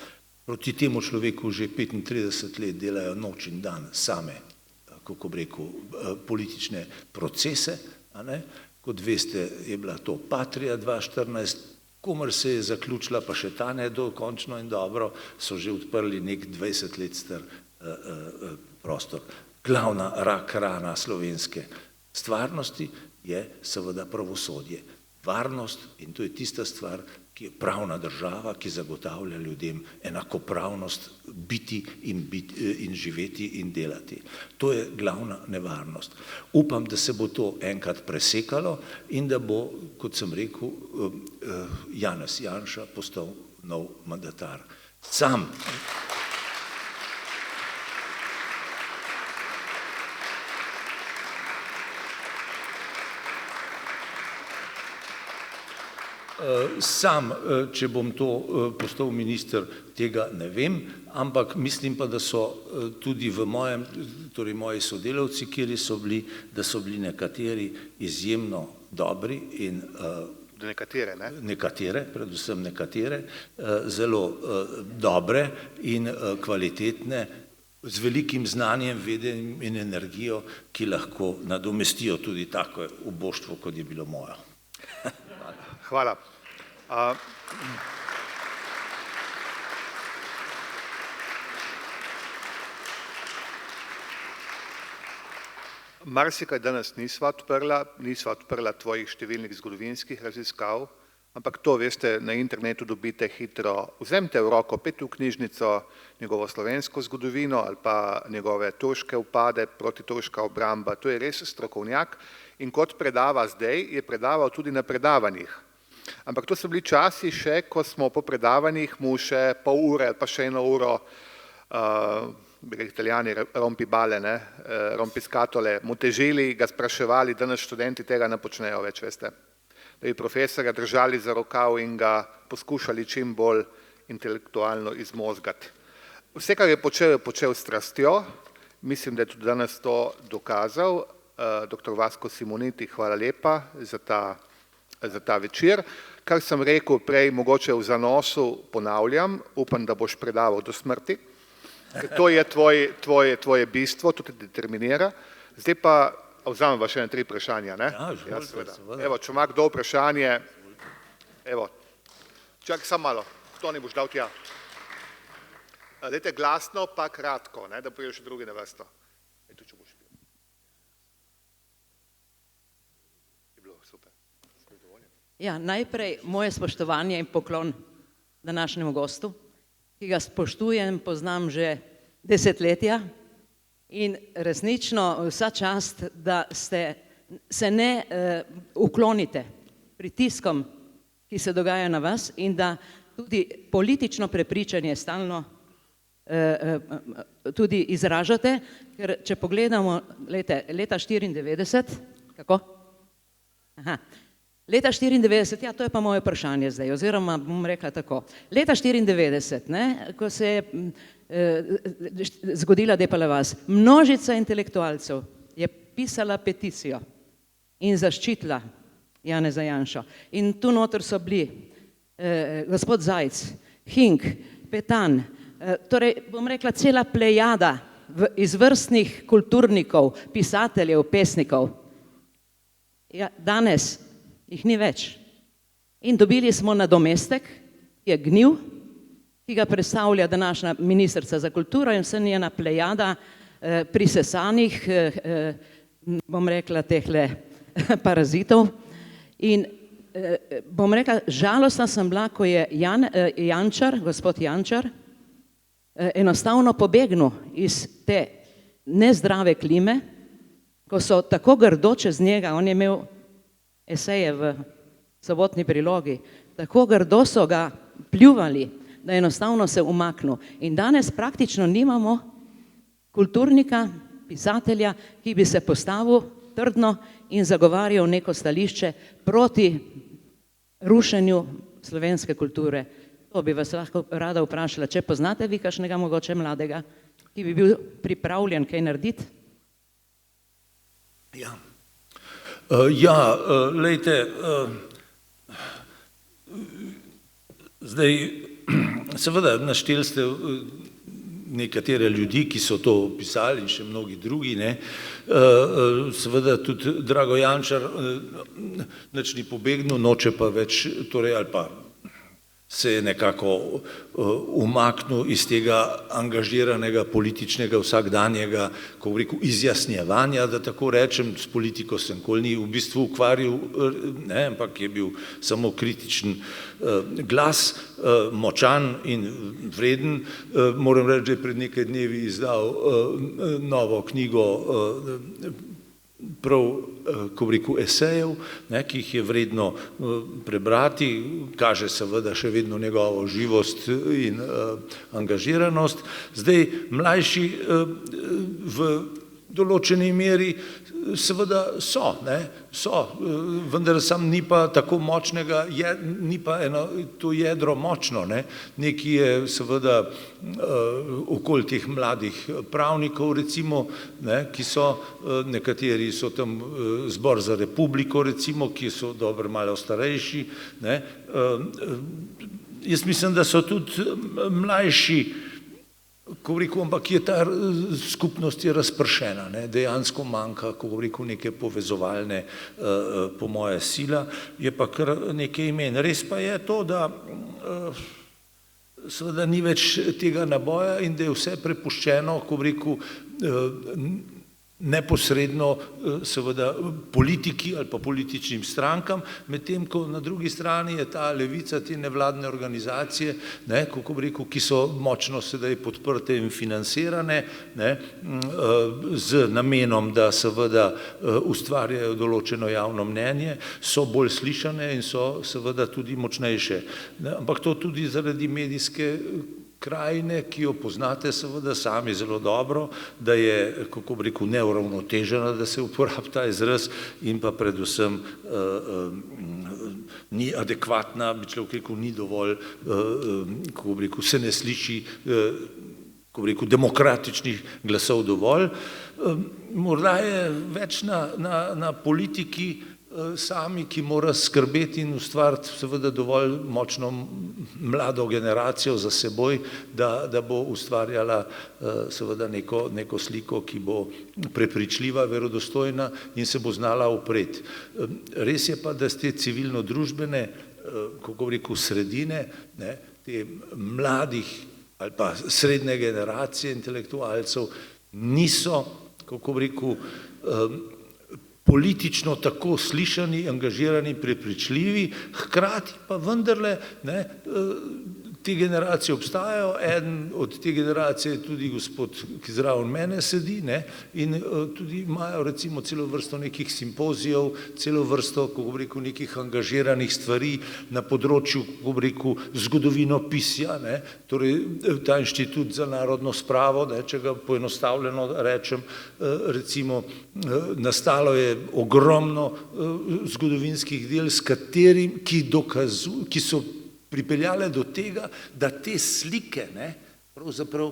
Proti temu človeku že 35 let delajo noč in dan same, kako bi rekel, politične procese. Kot veste, je bila to Patria 2014, komar se je zaključila, pa še ta ne dokončno in dobro, so že odprli nek 20 let star prostor. Glavna rak rana slovenske stvarnosti je seveda pravosodje. Varnost, in to je tista stvar, ki je pravna država, ki zagotavlja ljudem enakopravnost biti in živeti in delati. To je glavna nevarnost. Upam, da se bo to enkrat presekalo in da bo, kot sem rekel, Janez Janša postal nov mandatar. Sam če bom to postal minister, tega ne vem, ampak mislim pa, da so tudi v moji sodelavci, kjer so bili, da so bili nekateri izjemno dobri in predvsem nekatere, zelo dobre in kvalitetne, z velikim znanjem, vedenjem in energijo, ki lahko nadomestijo tudi tako uboštvo, kot je bilo moje. Hvala. Marsikaj danes nisva odprla tvojih številnih zgodovinskih raziskav, ampak to, veste, na internetu dobite hitro. Vzemite v roko, pet v knjižnico, njegovo slovensko zgodovino ali pa njegove turške upade, protiturška obramba. To je res strokovnjak in kot predava zdaj, je predaval tudi na predavanjih. Ampak to so bili časi še, ko smo po predavanjih mu še pol ure ali pa še 1 uro, bi rekli Italijani, rompibale, rompiskatole, mu težili, ga spraševali, danes študenti tega ne počnejo več, veste. Da bi profesorja držali za rokav in ga poskušali čim bolj intelektualno izmozgati. Vse, kar je počel s strastjo, mislim, da je tudi danes to dokazal. Dr. Vasko Simoniti, hvala lepa za ta večer. Kar sem rekel prej, mogoče v zanosu ponavljam, upam, da boš predaval do smrti, ker to je tvoje bistvo, to te determinira. Zdaj pa, vzamem vas še 3 vprašanja, ne? Ja, seveda. Evo, če ima kdo vprašanje, evo, čak samo malo, to ne boš dal tja. Dajte glasno pa kratko, da prijel še drugi na vrsto. Ja, najprej moje spoštovanje in poklon današnjemu gostu, ki ga spoštujem, poznam že desetletja in resnično vsa čast, da se ne uklonite pritiskom, ki se dogaja na vas in da tudi politično prepričanje stalno tudi izražate, ker če pogledamo leta 1994, kako? Aha. Leta 1994, ja, to je pa moje vprašanje zdaj, oziroma bom rekla tako. Leta 1994, ko se je zgodila Depala vas, množica intelektualcev je pisala peticijo in zaščitila Janeza Janšo. In tu noter so bili gospod Zajc, Hink, Petan, torej bom rekla cela plejada izvrstnih kulturnikov, pisateljev, pesnikov. Ja, danes jih ni več. In dobili smo nadomestek, ki je gnil, ki ga predstavlja današnja ministrica za kulturo in vse njena plejada prisesanih, bom rekla, tehle parazitov. In bom rekla, žalostna sem bila, ko je Jančar, gospod Jančar, enostavno pobegnil iz te nezdrave klime, ko so tako grdo čez njega, on je imel eseje v sobotni prilogi, tako grdo so ga pljuvali, da je enostavno se umaknil. In danes praktično nimamo kulturnika, pisatelja, ki bi se postavil trdno in zagovarjal neko stališče proti rušenju slovenske kulture. To bi vas lahko rada vprašala, če poznate vi kakšnega mogoče mladega, ki bi bil pripravljen kaj narediti? Ja, lejte, zdaj, seveda, našteli ste nekatere ljudi, ki so to pisali in še mnogi drugi, ne, seveda tudi Drago Jančar nič ni pobegnil, noče pa več, torej ali pa se je nekako umaknil iz tega angažiranega političnega vsakdanjega, ko bi rekel, izjasnjevanja, da tako rečem, s politiko se nikoli ni v bistvu ukvarjal, ne, ampak je bil samo kritičen glas, močan in vreden. Moram reči, da je pred nekaj dnevi izdal novo knjigo prav, ko bi rekel, esejev, ne, ki jih je vredno prebrati, kaže seveda še vedno njegovo živost in angažiranost. Zdaj, mlajši v določeni meri seveda so, vendar sam ni pa tako močnega, ni pa to jedro močno, ne. Nekaj je seveda okoli teh mladih pravnikov, recimo, ne, ki so, nekateri so tam Zbor za republiko, recimo, ki so dobro malo starejši, ne. Jaz mislim, da so tudi mlajši, ko bi rekel, ampak je ta skupnost je razpršena, ne, dejansko manjka, ko bi rekel, neke povezovalne, po moje, sila, je pa kar nekaj imen. Res pa je to, da seveda ni več tega naboja in da je vse prepuščeno, ko bi rekel, neposredno seveda politiki ali pa političnim strankam, medtem ko na drugi strani je ta levica, te nevladne organizacije, ne, kako bi rekel, ki so močno sedaj podprte in financirane, ne, z namenom, da seveda ustvarjajo določeno javno mnenje, so bolj slišane in so seveda tudi močnejše. Ampak to tudi zaradi medijske krajine, ki jo poznate seveda sami zelo dobro, da je, kako bi rekel, neuravnotežena, da se uporabi ta izraz, in pa predvsem ni adekvatna, bi človek rekel, ni dovolj, kako bi rekel, se ne sliši, kako bi rekel, demokratičnih glasov dovolj. Morda je več na politiki sami, ki mora skrbeti in ustvariti seveda dovolj močno mlado generacijo za seboj, da bo ustvarjala seveda neko sliko, ki bo prepričljiva, verodostojna in se bo znala upreti. Res je pa, da ste civilno-družbene, kako bi rekel, sredine, ne, te mladih ali pa srednje generacije intelektualcev niso, kako bi rekel, politično tako slišani, angažirani, prepričljivi, hkrati pa vendarle, ne, te generacije obstajajo, eden od te generacije je tudi gospod, ki zraven mene sedi, ne, in tudi imajo recimo celo vrsto nekih simpozijev, celo vrsto, kako bi rekel, nekih angažiranih stvari na področju, kako bi rekel, zgodovinopisja, ne, torej ta inštitut za narodno spravo, ne, če ga poenostavljeno rečem, recimo nastalo je ogromno zgodovinskih del, s katerim, ki so pripeljale do tega, da te slike, ne, pravzaprav,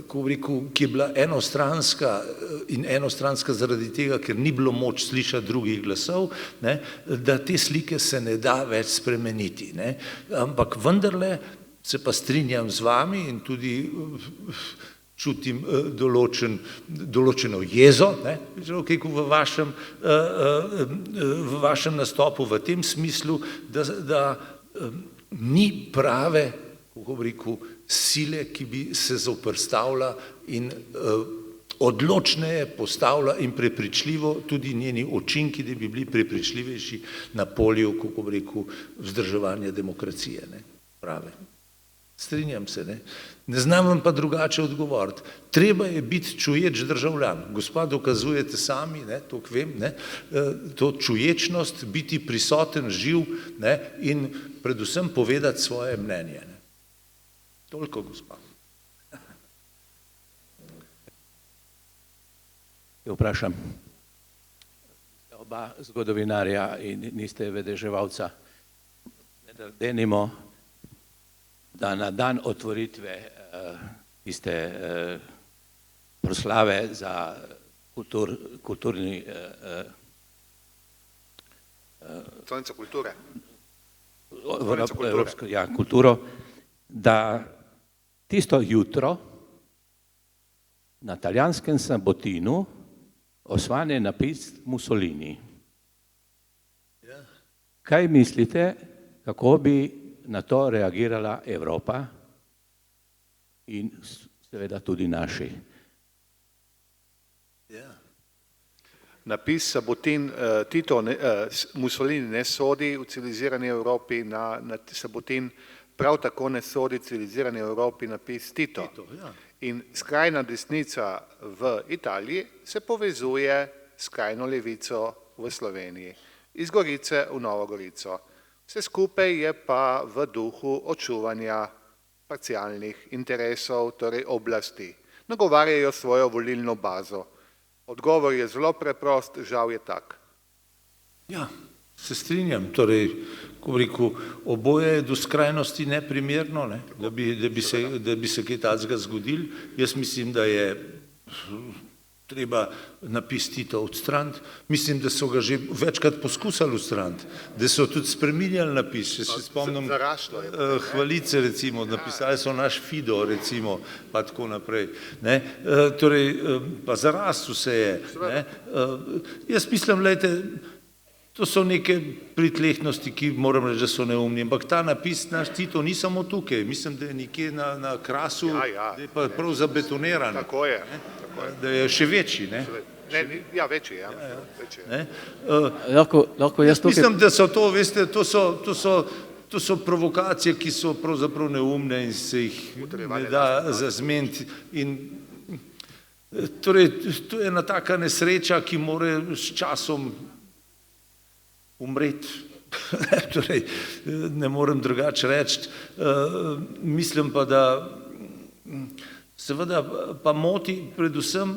ko bi rekel, ki je bila enostranska in enostranska zaradi tega, ker ni bilo moč slišati drugih glasov, ne, da te slike se ne da več spremeniti, ne. Ampak vendarle se pa strinjam z vami in tudi čutim določeno jezo, ne, v vašem nastopu v tem smislu, da ni prave, kako bi rekel, sile, ki bi se zoperstavila in odločneje postavlja in prepričljivo tudi njeni učinki, da bi bili prepričljivejši na polju, kako bi rekel, vzdrževanja demokracije, ne, prave. Strinjam se, ne. Ne znam vam pa drugače odgovoriti. Treba je biti čuječ državljan. Gospa, dokazujete sami, ne, to vem, ne, to čuječnost, biti prisoten, živ, ne, in predvsem povedati svoje mnenje. Ne. Toliko, gospa. Vprašam. Oba zgodovinarja in niste vedeževalca. Denimo, da na dan otvoritve tiste proslave za kulturni Stolnica kulture. Evropsko, ja, kulturo, da tisto jutro na Talijanskem Sabotinu osvane napis Mussolini. Kaj mislite, kako bi na to reagirala Evropa in seveda tudi naši? Napis Sabotin, Mussolini ne sodi v civilizirani Evropi, na Sabotin prav tako ne sodi v civilizirani Evropi napis Tito. In skrajna desnica v Italiji se povezuje s skrajno levico v Sloveniji, iz Gorice v Novo Gorico. Vse skupaj je pa v duhu očuvanja parcialnih interesov, torej oblasti. Nagovarjajo svojo volilno bazo. Odgovor je zelo preprost, žal je tak. Ja, se strinjam, torej, ko rekel, oboje je do skrajnosti neprimerno, ne, da bi se kaj takega zgodil. Jaz mislim, da je treba napis Tito odstraniti. Mislim, da so ga že večkrat poskusili odstraniti, da so tudi spreminjali napis. Če se spomnim Hvalice, recimo, napisali so naš Fido, recimo, pa tako naprej. Ne? Torej, pa zarastel se je. Ne? Jaz mislim, gledajte, to so neke pritlehnosti, ki moram reči, da so neumni, ampak ta napis naš Tito ni samo tukaj, mislim, da je nekje na Krasu, da je pa prav zabetoniran. Tako je. Da je še večji, ne? Ja, večji, ja. Lahko jaz tukaj... Mislim, da so to, veste, to so provokacije, ki so pravzaprav neumne in se jih ne da zazmeniti. In torej, to je ena taka nesreča, ki more s časom umreti. Torej, ne morem drugače reči. Mislim pa, da seveda pa moti predvsem,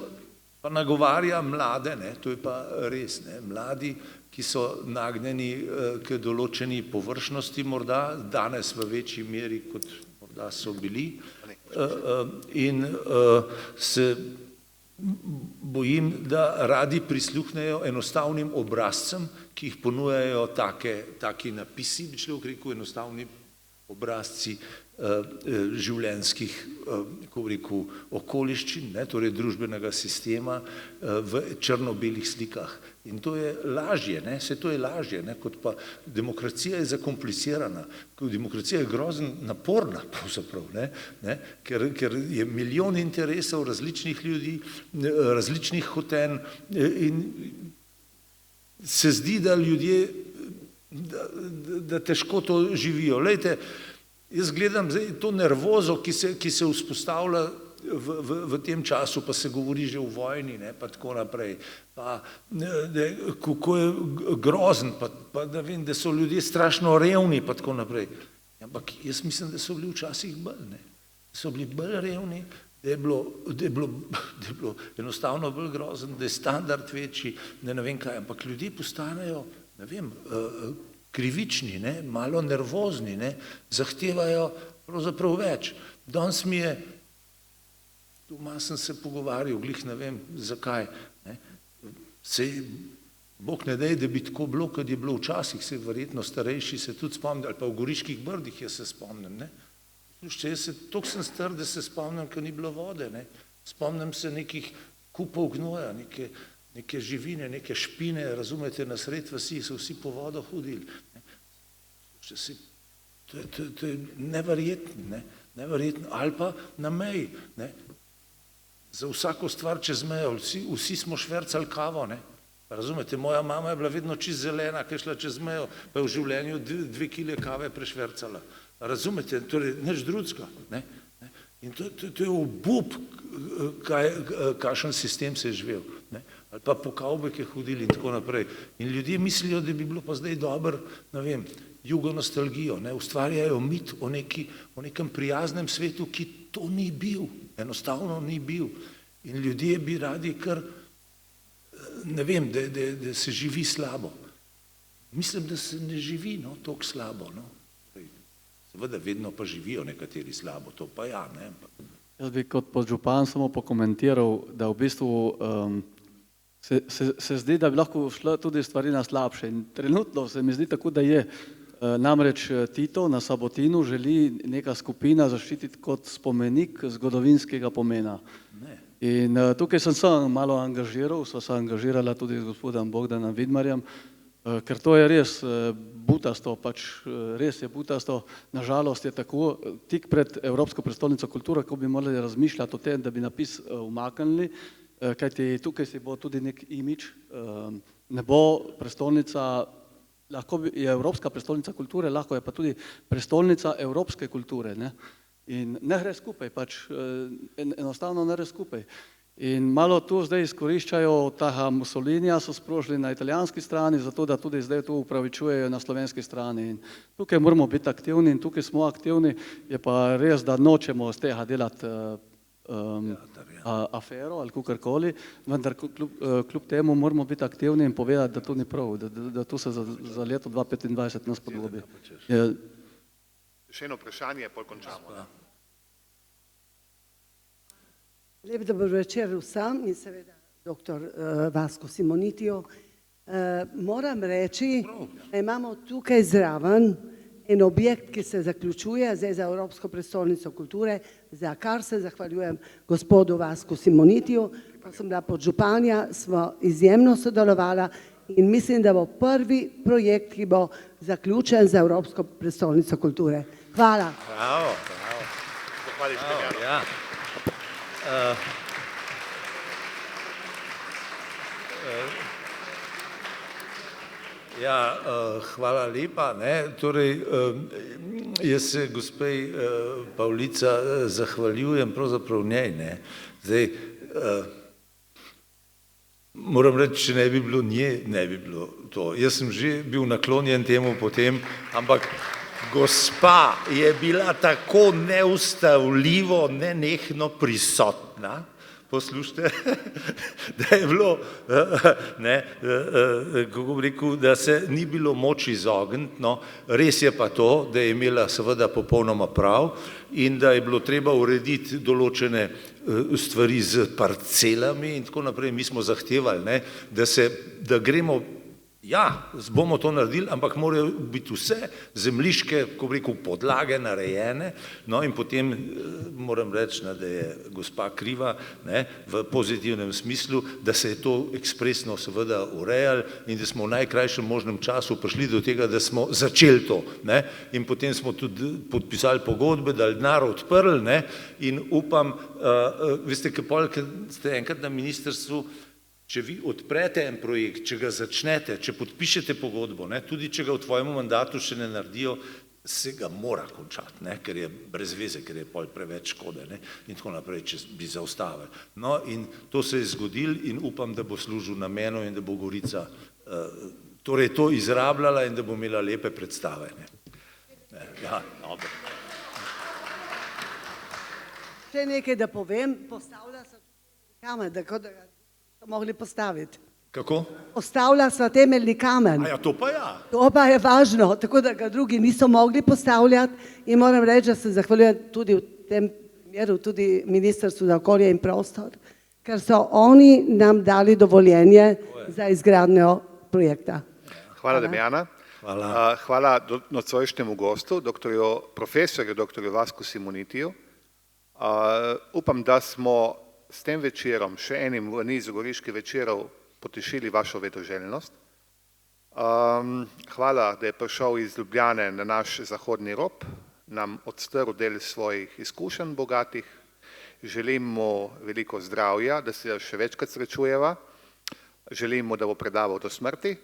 pa nagovarja mlade, ne, to je pa res, ne, mladi, ki so nagnjeni k določeni površnosti morda, danes v večji meri, kot morda so bili, in se bojim, da radi prisluhnejo enostavnim obrazcem, ki jih ponujajo taki napisi, bi človek rekel, enostavni obrazci življenjskih, kako rekel, okoliščin, ne, torej družbenega sistema v črno-belih slikah. In to je lažje, ne, vse to je lažje, ne, kot pa demokracija je zakomplicirana, demokracija je grozno naporna pravzaprav, ne, ker je milijon interesov različnih ljudi, različnih hotenj in se zdi, da ljudje, da težko to živijo. Glejte, jaz gledam zdaj to nervozo, ki se vzpostavlja v tem času, pa se govori že o vojni, ne, pa tako naprej, pa kako je grozen, pa da vem, da so ljudje strašno revni, pa tako naprej. Ampak jaz mislim, da so bili včasih bolj, ne, da so bili bolj revni, da je bilo enostavno bolj grozen, da je standard večji, da ne vem kaj, ampak ljudje postanejo, ne vem, krivični, ne, malo nervozni, ne, zahtevajo pravzaprav več. Danes mi je, doma sem se pogovarjal, glih ne vem zakaj, ne, sej Bog ne daj, da bi tako bilo, kot je bilo včasih, sej verjetno starejši se tudi spomnim, ali pa v Goriških brdih jaz se spomnim, ne. Toliko sem star, da se spomnim, ko ni bilo vode, ne. Spomnim se nekih kupov gnoja, neke živine, neke špine, razumete, na sred vasi so vsi po vodo hodili. To je neverjetno, ne, neverjetno, ali pa na meji, ne. za vsako stvar čez mejo, vsi smo švercali kavo, ne. Razumete, moja mama je bila vedno čist zelena, ki je šla čez mejo, pa je v življenju 2 kile kave prešvercala. Razumete, torej nič drugega, ne. In to je obup, kakšen sistem se je živel, ne. Ali pa po kavbojke hodili in tako naprej. In ljudje mislijo, da bi bilo pa zdaj dobro, ne vem, jugonostalgijo, ne, ustvarjajo mit o nekem prijaznem svetu, ki to ni bil, enostavno ni bil. In ljudje bi radi kar, ne vem, da se živi slabo. Mislim, da se ne živi, no, toliko slabo, no. Seveda vedno pa živijo nekateri slabo, to pa ja, ne. Jaz bi kot podžupan samo pokomentiral, da v bistvu se zdi, da bi lahko šla tudi stvari na slabše. In trenutno se mi zdi tako, da je. Namreč Tito na Sabotinu želi neka skupina zaščititi kot spomenik zgodovinskega pomena. In tukaj sem se malo angažiral, sva se angažirala tudi z gospodom Bogdanom Vidmarjem, ker to je res butasto, pač res je butasto, nažalost je tako, tik pred Evropsko prestolnico kulture, ko bi morali razmišljati o tem, da bi napis umaknili, kajti tukaj si bo tudi nek imidž, ne bo prestolnica, lahko je Evropska prestolnica kulture, lahko je pa tudi prestolnica evropske kulture, ne? In ne gre skupaj, pač enostavno ne gre skupaj. In malo tu zdaj izkoriščajo taha Mussolinija, so sprožili na italijanski strani, zato da tudi zdaj to upravičujejo na slovenski strani. In tukaj moramo biti aktivni in tukaj smo aktivni, je pa res, da nočemo z tega delati afero ali kakorkoli, vendar kljub temu moramo biti aktivni in povedati, da to ni prav, da to se za leto 2025 nas podobi. Še eno vprašanje, pol končamo. Lep dober večer vsem in seveda dr. Vasko Simonitiju. Moram reči, da imamo tukaj zraven en objekt, ki se zaključuje zdaj za Evropsko prestolnico kulture, za kar se zahvaljujem gospodu Vasku Simonitiju, ko sem bila podžupanja, smo izjemno sodelovala in mislim, da bo prvi projekt, ki bo zaključen za Evropsko prestolnico kulture. Hvala. Bravo. Ja. Ja, hvala lepa, ne, torej jaz se gospej Pavlica zahvaljujem pravzaprav njej, ne, zdaj moram reči, če ne bi bilo nje, ne bi bilo to, jaz sem že bil naklonjen temu potem, ampak gospa je bila tako neustavljivo, nenehno prisotna, poslušajte, da je bilo, kako bi rekel, da se ni bilo moč izogniti, no, res je pa to, da je imela seveda popolnoma prav in da je bilo treba urediti določene stvari z parcelami in tako naprej, mi smo zahtevali, ne, da gremo, ja, bomo to naredili, ampak morajo biti vse zemljiške, ko bi rekel, podlage narejene, no in potem moram reči, da je gospa kriva, ne, v pozitivnem smislu, da se je to ekspresno seveda urejali in da smo v najkrajšem možnem času prišli do tega, da smo začeli to, ne, in potem smo tudi podpisali pogodbe, dali denar, odprli, ne, in upam, veste, ko ste enkrat na ministrstvu, če vi odprete en projekt, če ga začnete, če podpišete pogodbo, ne, tudi če ga v tvojem mandatu še ne naredijo, se ga mora končati, ne, ker je brez veze, ker je pol preveč škode, ne, in tako naprej, če bi zaustavili. No, in to se je zgodilo in upam, da bo služil namenu in da bo Gorica torej to izrabljala in da bo imela lepe predstave, ne. Ja, dobro. Še nekaj, da povem, postavlja se kamen, da ga mogli postaviti. Kako? Postavlja se temeljni kamen. A ja, to pa ja. To pa je važno, tako da ga drugi niso mogli postavljati in moram reči, da se zahvaljujem tudi v tem primeru tudi Ministrstvu za okolje in prostor, ker so oni nam dali dovoljenje za izgradnjo projekta. Hvala, Damjana. Hvala nocojšnjemu gostu, profesorju dr. Vasku Simonitiju. Upam, da smo s tem večerom, še enim v nizu goriških večerov, potešili vašo vedoželjnost. Hvala, da je prišel iz Ljubljane na naš zahodni rob, nam odstrl del svojih izkušenj bogatih. želim mu veliko zdravja, da se še večkrat srečujeva, želim mu, da bo predaval do smrti.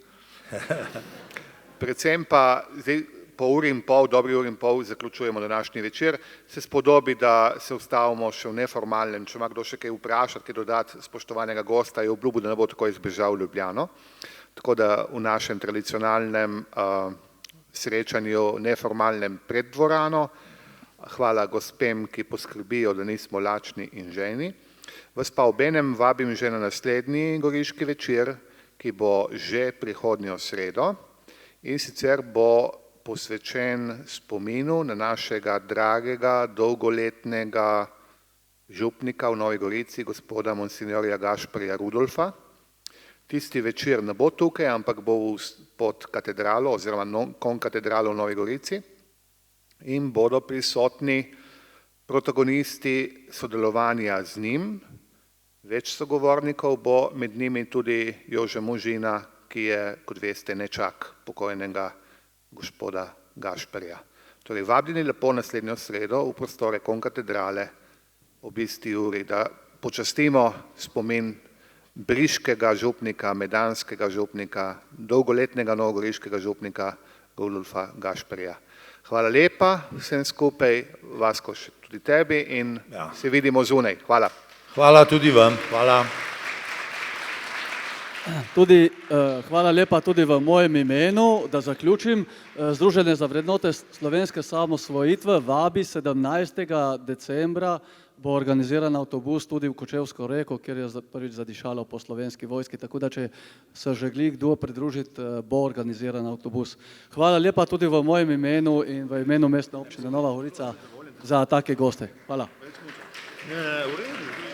Predvsem pa zdaj po uri in pol, dobri uri in pol zaključujemo današnji večer, se spodobi, da se ustavimo še v neformalnem, če ima kdo še kaj vprašati, kaj dodati spoštovanega gosta, je obljubil, da ne bo tako izbežal v Ljubljano. Tako da v našem tradicionalnem srečanju neformalnem pred dvorano, hvala gospem, ki poskrbijo, da nismo lačni in žejni. Vas pa obenem vabim že na naslednji goriški večer, ki bo že prihodnjo sredo in sicer bo posvečen spominu na našega dragega, dolgoletnega župnika v Novi Gorici, gospoda monsignorja Gašperja Rudolfa. Tisti večer ne bo tukaj, ampak bo pod katedralo oziroma konkatedralo v Novi Gorici in bodo prisotni protagonisti sodelovanja z njim. Več sogovornikov bo, med njimi tudi Jože Možina, ki je, kot veste, nečak pokojnega gospoda Gašperja. Torej, vabljeni lepo naslednjo sredo v prostore konkatedrale ob isti uri, da počastimo spomin briškega župnika, medanskega župnika, dolgoletnega novogoriškega župnika Rudolfa Gašperja. Hvala lepa vsem skupaj, Vasko še tudi tebi in se vidimo zunaj. Hvala. Hvala tudi vam. Hvala. Hvala lepa tudi v mojem imenu, da zaključim. Združenje za vrednote slovenske samosvojitve vabi 17. decembra bo organiziran avtobus tudi v Kočevsko Reko, kjer je prvič zadišalo po slovenski vojski, tako da če se želi kdo pridružiti, bo organiziran avtobus. Hvala lepa tudi v mojem imenu in v imenu mestne občine Nova Gorica za take goste. Hvala. V redu.